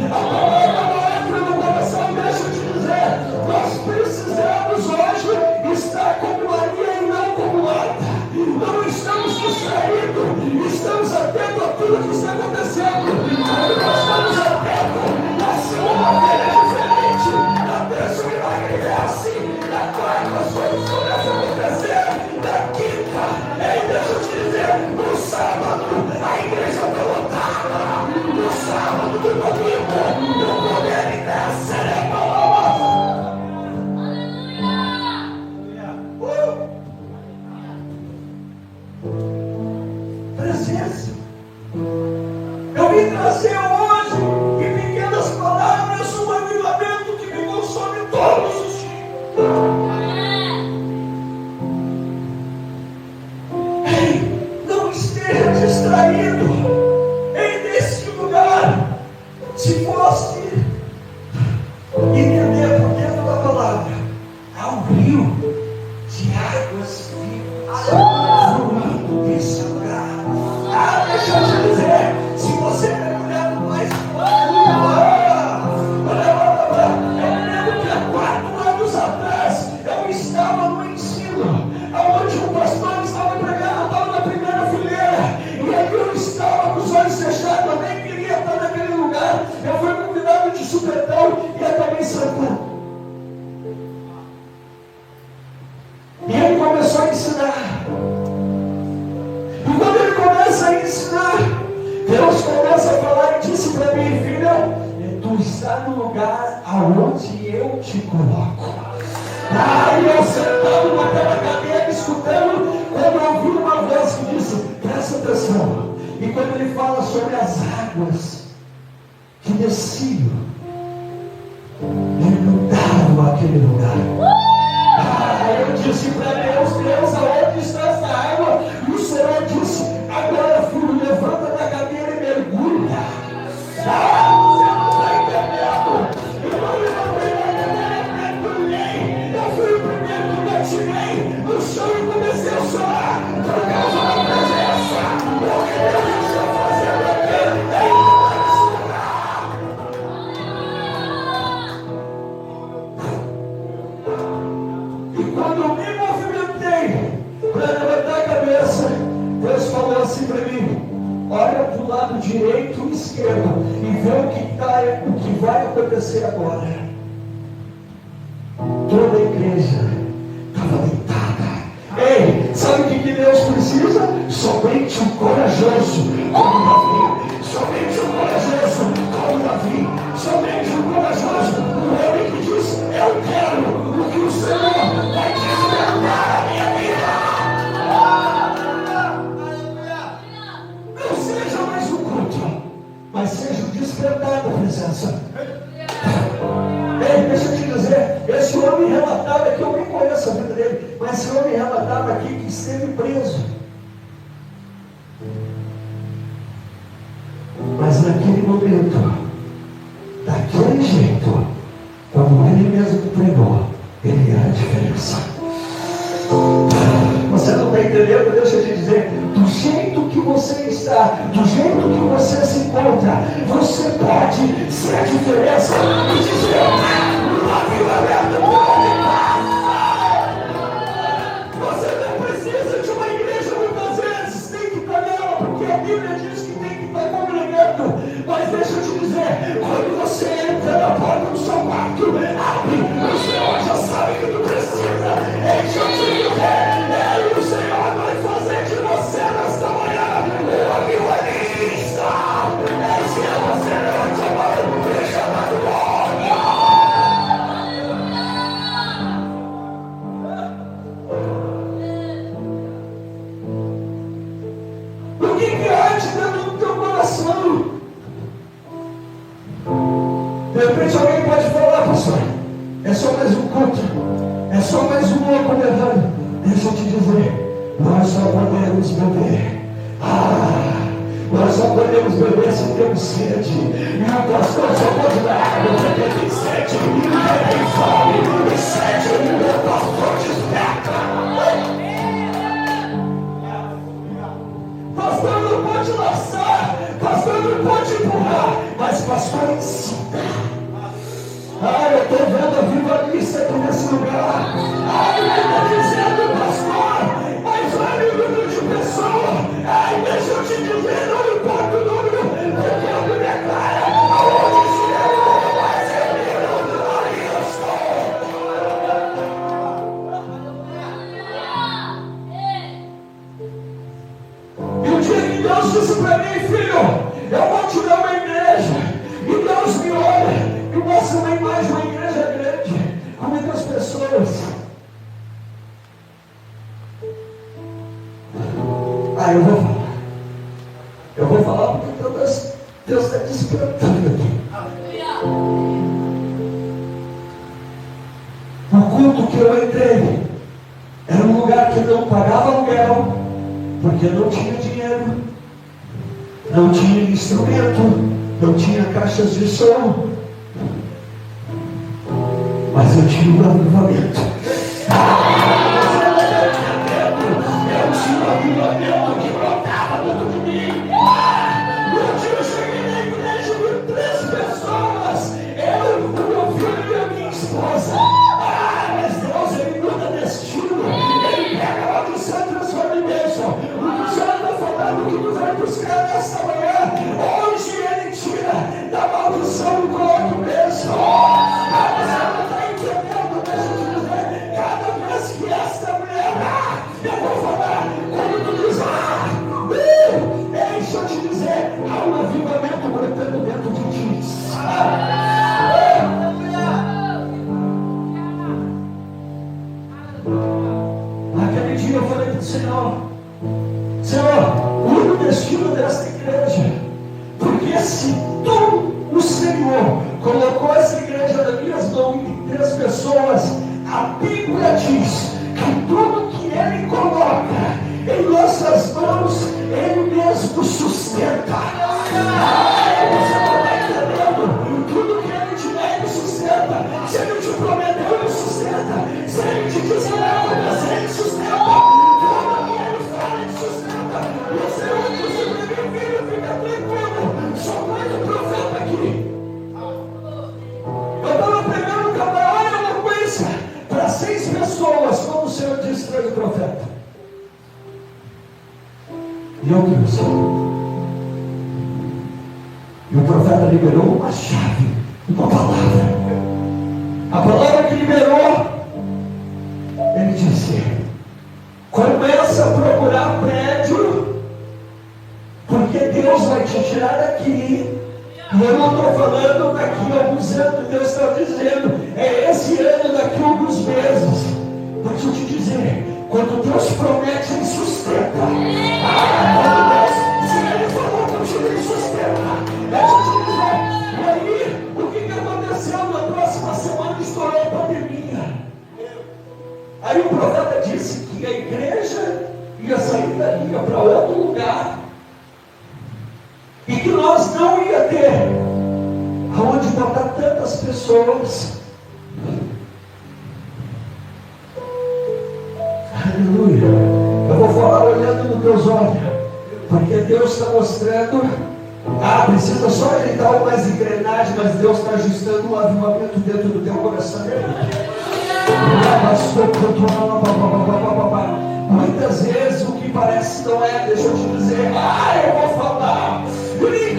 A palavra não entra no coração Santo. E ele começou a ensinar. E quando ele começa a ensinar, Deus começa a falar e disse para mim: filha, tu está no lugar aonde eu te coloco. E eu sentando naquela cadeira, escutando, quando eu ouvi uma voz que disse: presta atenção. E quando ele fala sobre as águas que desciam, inundaram aquele lugar. Eu disse para Deus: Deus, aonde está essa água? E o Senhor disse: agora, filho, levanta da cadeira e mergulha. Você não está entendendo? Eu não levantei da cadeira, mergulhei. Eu fui o primeiro que me atirei no chão e comecei a chorar por causa da presença. Porque Deus está fazendo aqui em esse lugar. E quando eu me movimentei para levantar a cabeça, Deus falou assim para mim: olha para o lado direito e esquerdo e vê o que vai acontecer agora. Toda a igreja estava deitada. Ei, sabe o que Deus precisa? Somente um corajoso como Davi. Somente um corajoso como Davi. Somente um corajoso. Um homem que diz: eu quero o que o Senhor vai despertar a minha vida. Não seja mais um culto, mas seja o despertar da presença. Ei, deixa eu te dizer, esse homem relatava que eu nem conheço a vida dele, mas esse homem relatava aqui que esteve preso. Mas naquele momento, daquele jeito, como ele mesmo pregou, ele era a diferença. Você não está entendendo? Deixa eu te dizer, do jeito que você está, do jeito que você se encontra, você pode ser a diferença e dizer: uma vida aberta por onde passa. Você não precisa de uma igreja muitas vezes, tem que estar nela, porque a Bíblia diz que tem que estar congregando. Mas deixa eu te dizer, quando você entra na porta do seu quarto, abre, o Senhor já sabe que tu precisa. Enche o tio, o Senhor vai fazer de você nesta manhã um avivalista. Esse é você, não chamado o que arde dentro do teu coração? De repente alguém pode falar: pastor, é só mais um culto, é só mais um louco levando. Deixa eu te dizer, nós só podemos beber. Nós só podemos beber se temos sede. E o pastor só pode dar água para quem tem sede. E quem tem fome e sede, o pastor desperta. Pastor não pode laçar, pastor não pode empurrar, mas pastor ensina. Eu estou vendo a vivalista aqui nesse lugar. Ele está dizendo: pastor, mas olha o número de pessoas. Deixa eu te dizer, não importa o número, porque eu me declaro aonde estiver o número mais reunido, ali eu estou. E o dia que Deus disse para mim: filho, eu vou te dar uma igreja. E Deus me olha e mostra uma imagem de uma igreja grande, com muitas pessoas. Eu vou falar porque Deus está despertando aqui. O culto que eu entrei era um lugar que não pagava aluguel, porque não tinha dinheiro, não tinha instrumento, não tinha caixas de som, mas eu tinha um avivamento. Eu tinha um avivamento que brotava dentro de mim. Um dia eu cheguei na igreja de 3 pessoas, eu, o meu filho e a minha esposa. Mas Deus, ele muda destino, ele pega lá do céu e transforma em bênção. O que o Senhor está falando que tu vai buscar nesta manhã, hoje ele tira da maldição e coloca em bênção. Bíblia diz que tudo que Ele coloca em nossas mãos, Ele mesmo sustenta. Você não está entendendo? Tudo que Ele te der, Ele sustenta. Se Ele te prometeu, Ele sustenta. Se Ele te disse que vai acontecer, Ele sustenta. Tudo que Ele fala, Ele sustenta. Você não precisa, meu filho, fica tranquilo. Sou mais um profeta aqui. Eu estava pregando cada hora uma coisa para 6 pessoas, como o Senhor disse para o profeta. E eu trouxe. E o profeta liberou uma chave, uma palavra. A palavra que liberou, ele disse: começa a procurar prédio, porque Deus vai te tirar daqui. E eu não estou falando daqui a alguns anos, Deus está dizendo, é esse ano, daqui a alguns meses. Deixa eu te dizer, quando Deus promete, Ele sustenta. Se Ele falou contigo, Ele sustenta. Deixa eu te dizer, e aí, o que aconteceu na próxima semana? Estourou a pandemia. Aí o profeta disse que a igreja ia sair dali para outro lugar. E que nós não ia ter aonde botar tantas pessoas. Aleluia. Eu vou falar olhando nos teus olhos, porque Deus está mostrando. Precisa só ajeitar algumas engrenagens, mas Deus está ajustando um avivamento dentro do teu coração. Muitas vezes o que parece não é. Deixa eu te dizer, eu vou falar. Vem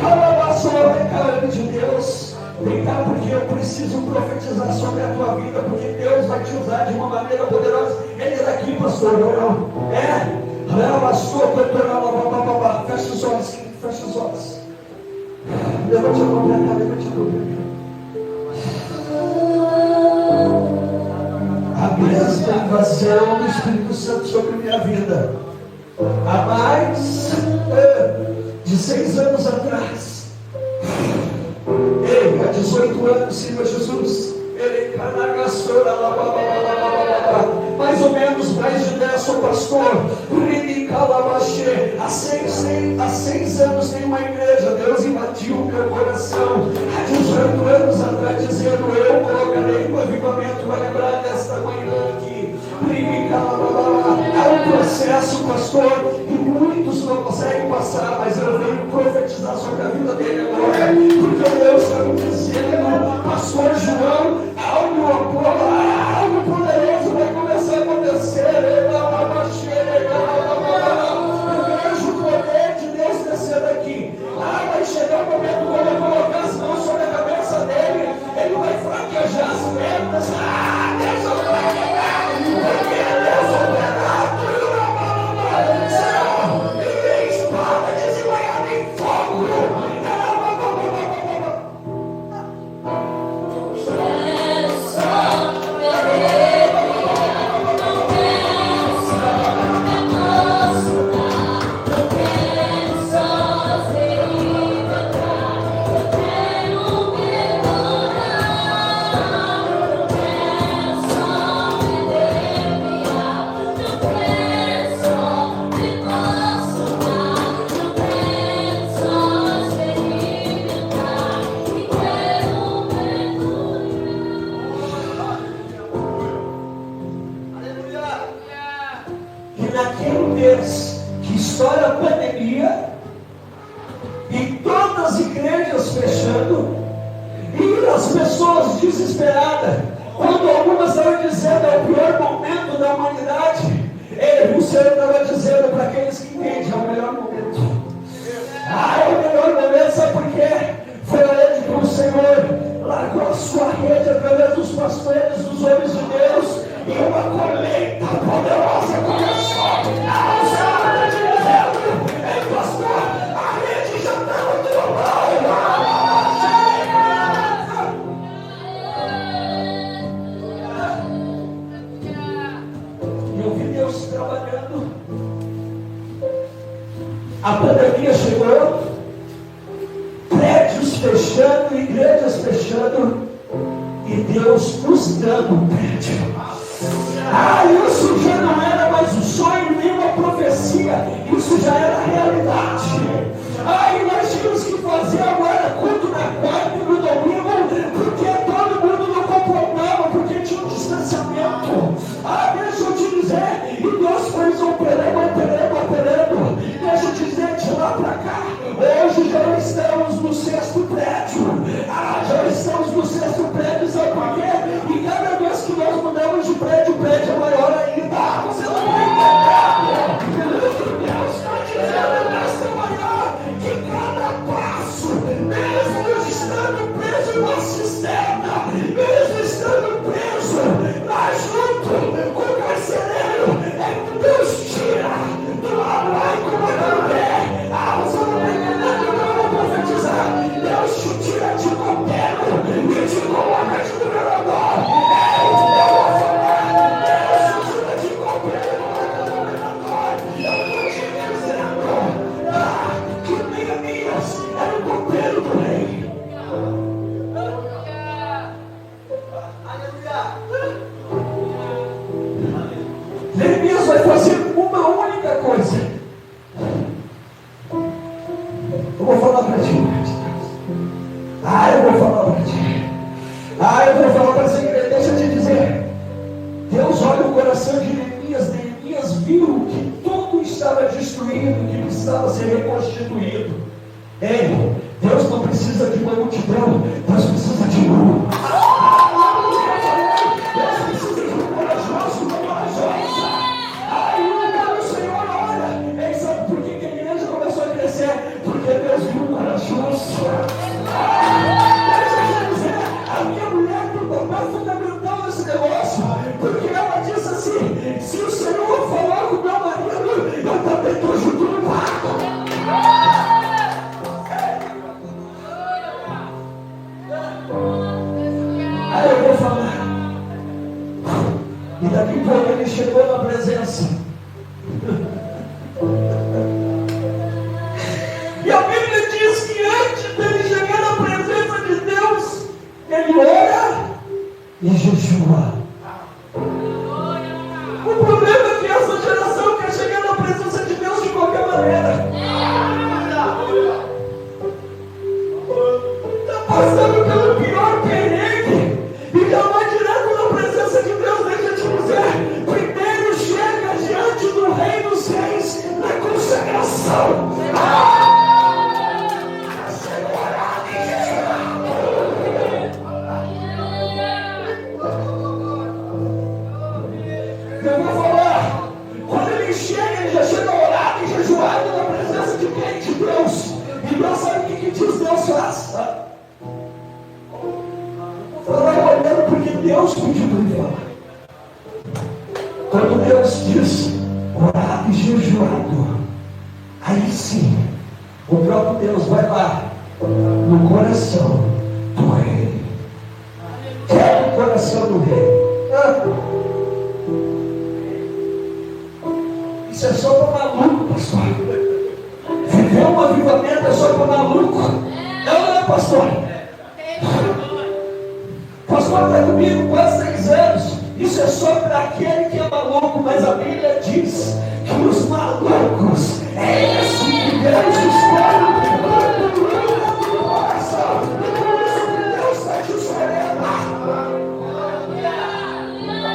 cá, de Deus. Vem cá, porque eu preciso profetizar sobre a tua vida, porque Deus vai te usar de uma maneira poderosa. Ele é daqui, pastor. Fecha os olhos, fecha os olhos. Levante a mão pra cá, levante a mão pra cá. A mesma invasão do Espírito Santo sobre minha vida. Há mais de 6 anos atrás. Há 18 anos, Senhor Jesus. Mais ou menos, mais de 10, sou pastor. Há 6 anos tem uma igreja. Deus invadiu o meu coração. Há 18 anos atrás, dizendo: eu colocarei o avivamento. Vai lembrar desta manhã aqui. É um processo, pastor, e muitos não conseguem passar, mas eu venho profetizar sobre a vida dele agora, porque Deus está me dizendo, pastor João, algo poderoso vai começar a acontecer. Eu vejo o poder de Deus descer daqui. Vai chegar o momento quando eu colocar as mãos sobre a cabeça dele, ele vai fraquejar as pernas. Deus vai pegar, porque Deus vai pegar. Senhor, ninguém espada desembanhada em fogo. Que estoura a pandemia e todas as igrejas fechando e as pessoas desesperadas, quando algumas estavam dizendo é o pior momento da humanidade, o Senhor estava dizendo para aqueles que entendem, é o melhor momento. É o melhor momento, sabe por quê? Foi onde que o Senhor largou a sua rede através dos pastores, dos homens de Deus, e uma colheita poderosa começou. O Senhor está te dizendo, pastor, a rede já está no teu lado. E eu vi Deus trabalhando. A pandemia chegou, prédios fechando, igrejas fechando, e Deus nos dando um prédio. Isso já não era mais um sonho nem uma profecia, isso já era realidade. E nós tínhamos que fazer agora culto na quarta e no domingo, porque todo mundo não concordava, porque tinha um distanciamento. Deixa eu te dizer, e Deus foi operando. Deixa eu te dizer, de lá para cá, hoje já estamos no 6º prédio. Já estamos no 6º prédio, sabe por quê? E cada vez que nós mudamos de prédio, o prédio é maior ainda. Você não vai entender. Deus está dizendo nessa manhã que cada passo, mesmo estando preso em uma cisterna, mesmo estando preso lá junto com o carcereiro, Deus tira do lado lá e comandando o pé. Você não vai entender, eu vou profetizar. Deus te tira de copeiro e te coloca de governador. Eu vou falar, Deus te tira de copeiro e coloca de governador. Eu vou te dizendo que Neemias era o copeiro do rei. Neemias vai fazer uma única coisa. Eu vou falar para ti. Eu vou falar para ti. Eu vou falar para essa igreja. Deixa eu te dizer. Deus olha o coração de Neemias. Neemias viu que tudo estava destruído, que precisava ser reconstituído. Deus não precisa de uma multidão. Deus precisa de um. Deus precisa de um corajoso, uma corajosa. O Senhor olha. Sabe por que a igreja começou a crescer? Porque Deus viu um corajoso. A minha mulher tem um papel fundamental nesse negócio, porque ela disse assim: se o Senhor falar com meu marido, eu também estou junto no barco. Aí eu vou falar. E daqui a pouco ele chegou na presença. E a Bíblia diz que antes dele chegar na presença de Deus, ele ora e jejua. O problema é que essa geração quer chegar na presença de Deus de qualquer maneira. Está passando pelo pior perrengue e já vai direto na presença de Deus. Deixa eu te dizer, primeiro chega diante do Rei dos Reis na consagração. Eu vou falar, quando ele chega, ele já chega orado e jejuado na presença de quem? De Deus. E Deus sabe o que diz Deus faz? Vou falar olhando porque Deus pediu para ele falar. Quando Deus diz orado e jejuado, aí sim, o próprio Deus vai lá no coração do rei. Quer o coração do rei? Isso é só para maluco, pastor. Viver um avivamento é só para maluco. Não é, pastor? Pastor está comigo quase 6 anos. Isso é só para aquele que é maluco. Mas a Bíblia diz que os malucos é esse que Deus escolhe. Deus está te escolhendo.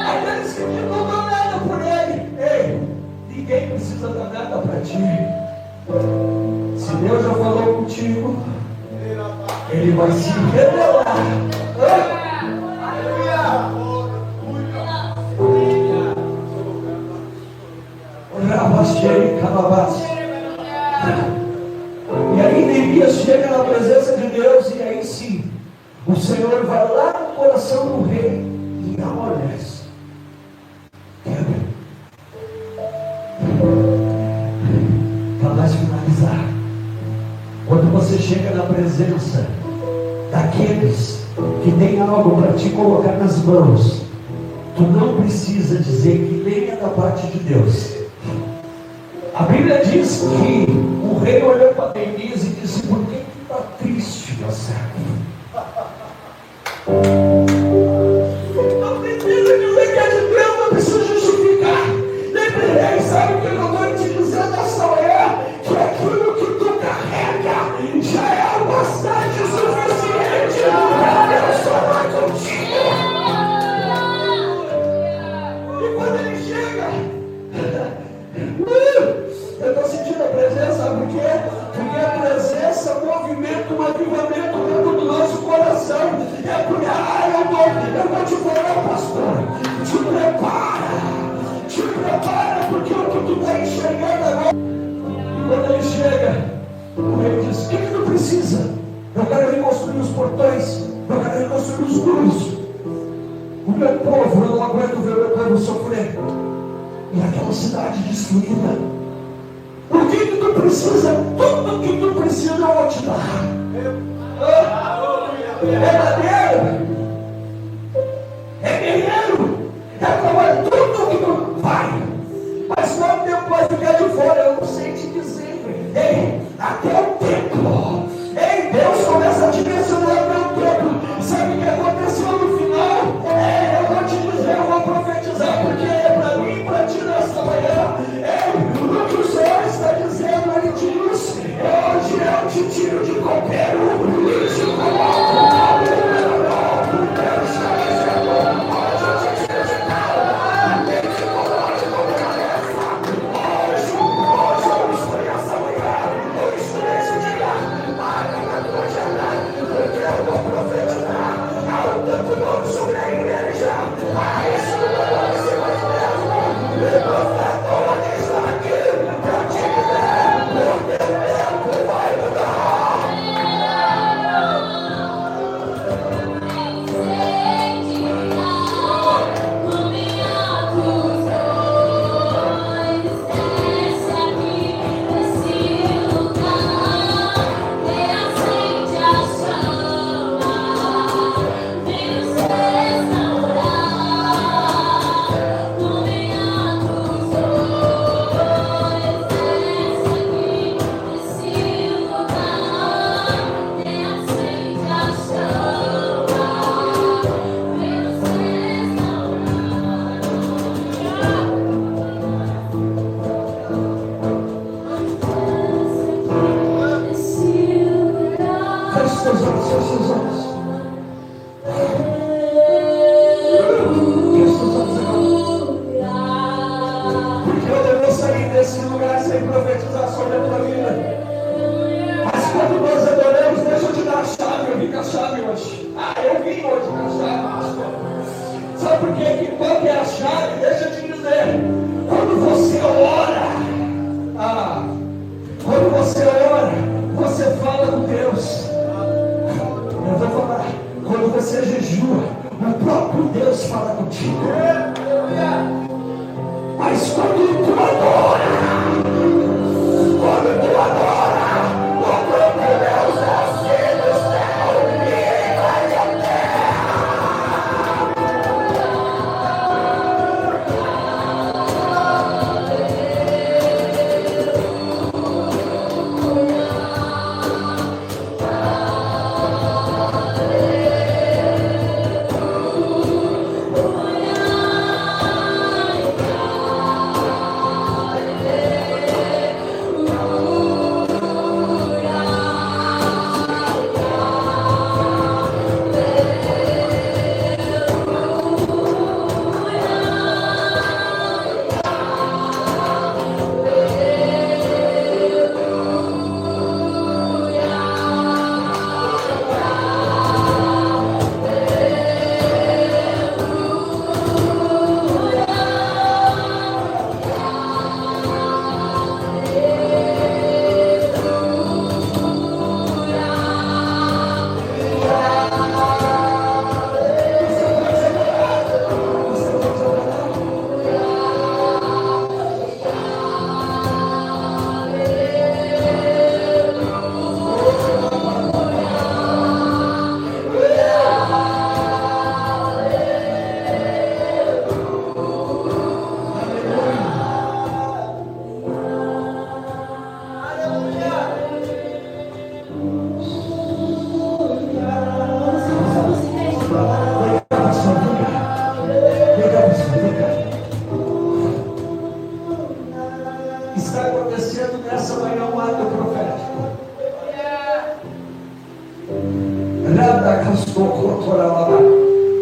Aqueles que não dão nada por ele. Ninguém precisa dar nada para ti. Se Deus já falou contigo, Ele vai se revelar. E aí Neemias chega na presença de Deus, e aí sim, o Senhor vai lá no coração do rei e amolece. Para nós finalizar, quando você chega na presença daqueles que tem algo para te colocar nas mãos, tu não precisa dizer que nem é da parte de Deus. A Bíblia diz que o rei olhou para Neemias e disse: por que está triste, meu servo? Não precisa dizer que é de Deus. O meu povo, eu não aguento ver o meu povo sofrer. E aquela cidade destruída. O que tu precisa? Tudo que tu precisa eu vou te dar. É madeira. É guerreiro. É trabalho. Tudo que tu vai. Mas quanto tempo vai ficar de fora? Eu não sei te dizer. Ei, até o tempo. Ei, Deus começa a direcionar o meu tempo. Sabe o que aconteceu no final? Eu vou te dizer, eu vou profetizar, porque é para mim e para ti nesta manhã. O que o Senhor está dizendo, Ele diz: hoje eu te tiro de qualquer um e te coloco. Deus está dizendo: hoje eu te tiro de cada um e te coloco como cabeça. Hoje eu escolhi essa manhã, eu escolhi esse dia. Porque eu vou profetizar ao tanto novo sobre a igreja. Isso não pode ser mais mesmo. O profeta está aqui para te dizer: o teu tempo vai mudar.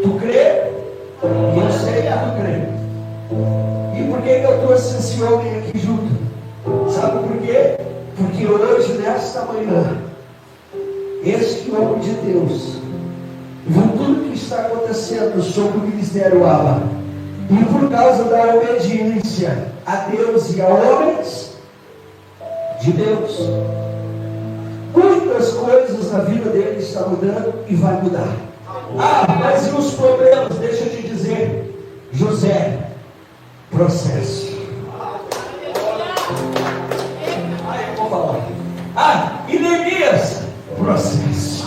Tu crê? E eu sei que tu crê. E por que eu trouxe esse homem aqui junto? Sabe por quê? Porque hoje, nesta manhã, este homem de Deus viu tudo que está acontecendo sobre o ministério Abba, e por causa da obediência a Deus e a homens de Deus, muitas coisas na vida dele estão mudando e vai mudar. Mas e os problemas? Deixa eu te dizer. processo. Eu vou falar. E Neemias, processo.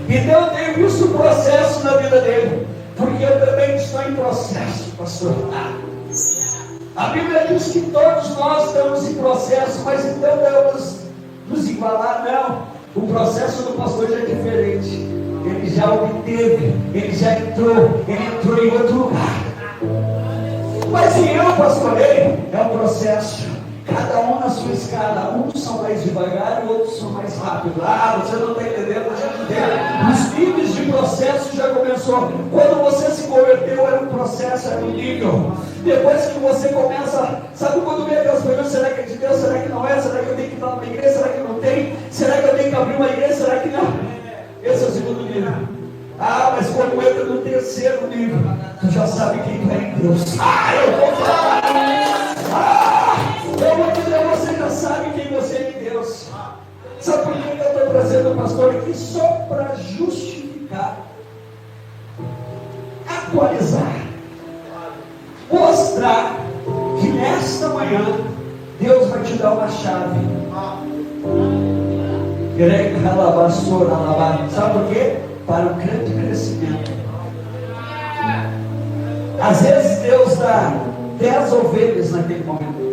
Então eu tenho visto o processo na vida dele, porque eu também estou em processo, pastor. A Bíblia diz que todos nós estamos em processo, mas então vamos nos igualar? Não. O processo do pastor já é diferente. Ele já obteve, ele já entrou, ele entrou em outro lugar. Mas e eu, pastor, é um processo. Cada um na sua escala. Uns são mais devagar e outros são mais rápidos. Você não está entendendo, os níveis de processo já começou. Quando você se converteu, era um processo, era um nível. Depois que você começa, sabe quando vem aquelas perguntas, será que é de Deus, será que não é? Será que eu tenho que estar numa igreja, será que não tem? Será que eu tenho que abrir uma igreja, será que não? Esse é o segundo nível. Mas quando entra no terceiro nível, tu já sabe quem tu é em Deus. Eu vou falar. Eu vou dizer, você já sabe quem você é em Deus. Sabe por que eu estou trazendo o pastor aqui? Só para justificar, atualizar, mostrar que nesta manhã Deus vai te dar uma chave. Sabe por quê? Para o grande crescimento. Às vezes Deus dá 10 ovelhas naquele momento.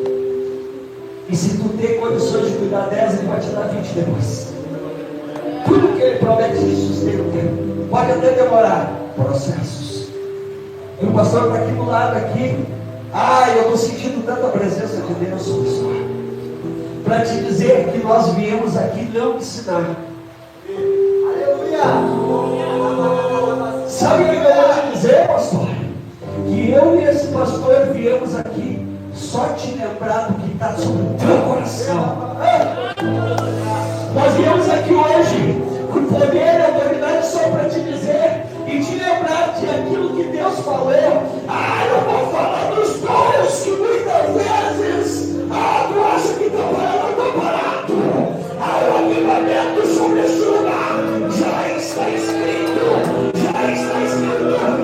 E se tu tem condições de cuidar 10, Ele vai te dar 20 depois. Tudo que Ele promete de sustenta o tempo. Pode até demorar. Processos. E o pastor está aqui do lado aqui. Eu estou sentindo tanta presença de Deus, pastor. Para te dizer que nós viemos aqui não ensinar. Aleluia! Sabe o que eu vou te dizer, pastor? Que eu e esse pastor viemos aqui só te lembrar do que está sobre o teu coração. Nós viemos aqui hoje com poder e autoridade só para te dizer e te lembrar de aquilo que Deus falou. Eu vou falar dos dons que muitas vezes tu acha que está parado. O avivamento sobre esse lugar já está escrito.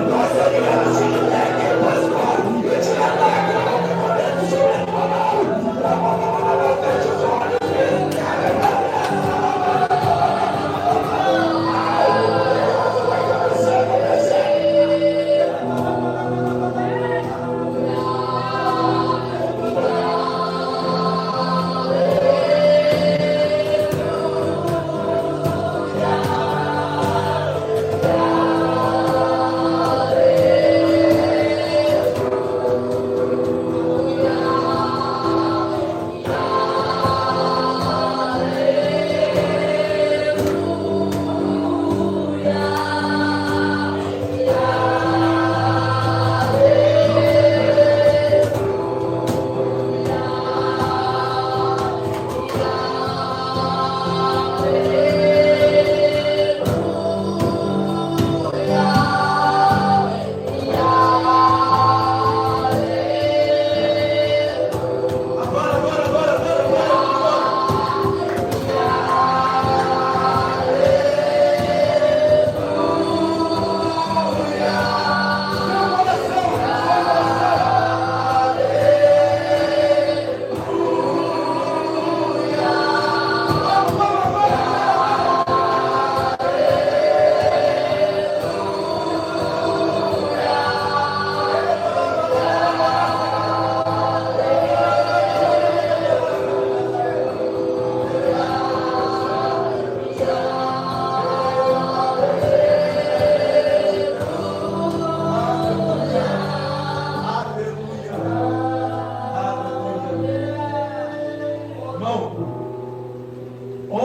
Nós devemos te dizer, pastor, eu te lembro.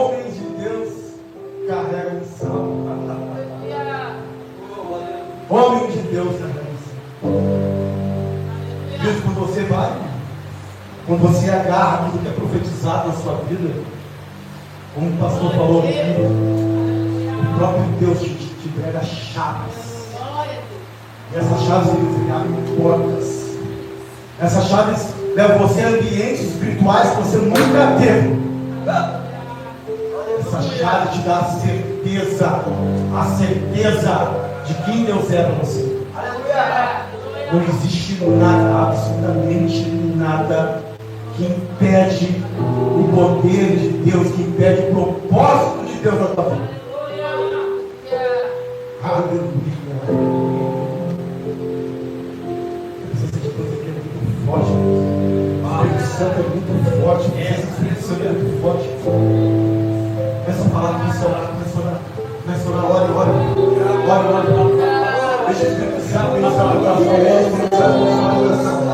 Homem de Deus carrega missão. Deus, quando você vai, quando você agarra tudo que é profetizado na sua vida, como o pastor falou aqui, o próprio Deus te entrega chaves. E essas chaves eles abrem portas. Essas chaves levam você a ambientes espirituais que você nunca teve. Essa chave te dá a certeza de quem Deus é para você. Aleluia! Não existe nada, absolutamente nada, que impede o poder de Deus, que impede o propósito de Deus na tua vida. Aleluia. Essa coisa aqui é muito forte. O Espírito Santo é muito forte. O Espírito Santo é muito forte. Começa a falar, começa a orar, ora. Deixa o Espírito Santo pensar no coração. Começa a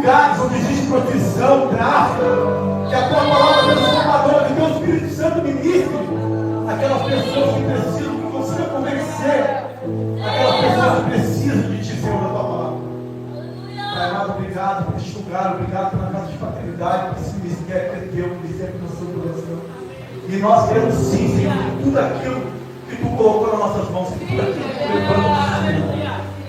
lugares onde existe prostituição, tráfico, que a tua palavra transformadora, que o teu Espírito Santo ministre pessoas que precisam, que consiga convencer aquelas pessoas que precisam de Ti, Senhor, da Tua palavra. Pai amado, obrigado por este lugar, obrigado pela casa de paternidade, por esse ministério que é Teu, ministério que nós estamos coração. E nós queremos sim, Senhor, que tudo aquilo que Tu colocou nas nossas mãos, que tudo aquilo que Tu levanta, Senhor.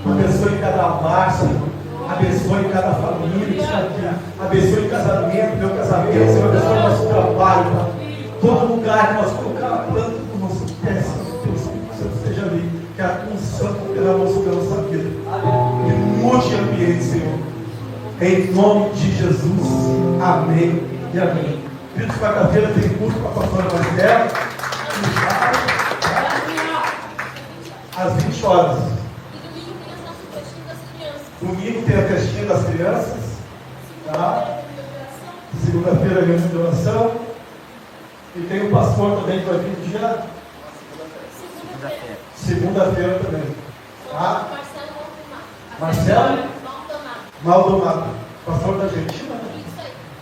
Abençoe cada lar, Senhor. Abençoe cada família que está aqui. Abençoe o casamento, meu casamento, Senhor. Abençoe o nosso trabalho, Pai. Todo lugar que nós colocar a planta do nosso pé, Senhor, que o Espírito Santo esteja ali. Que a tua unção derramou sobre a nossa vida. E mude o ambiente, Senhor. Em nome de Jesus. Amém e amém. Queridos, quarta-feira tem culto com a pastora Marcela. Às 20 horas. Domingo tem a festinha das crianças. Tá? Segunda-feira, reunião de oração. E tem o pastor também que vai vir no dia. Segunda-feira também. Tá? Marcelo? Maldonado. Pastor da Argentina.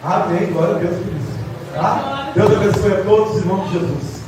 Amém. Glória a Deus por isso. Tá? Deus abençoe a todos em nome de Jesus.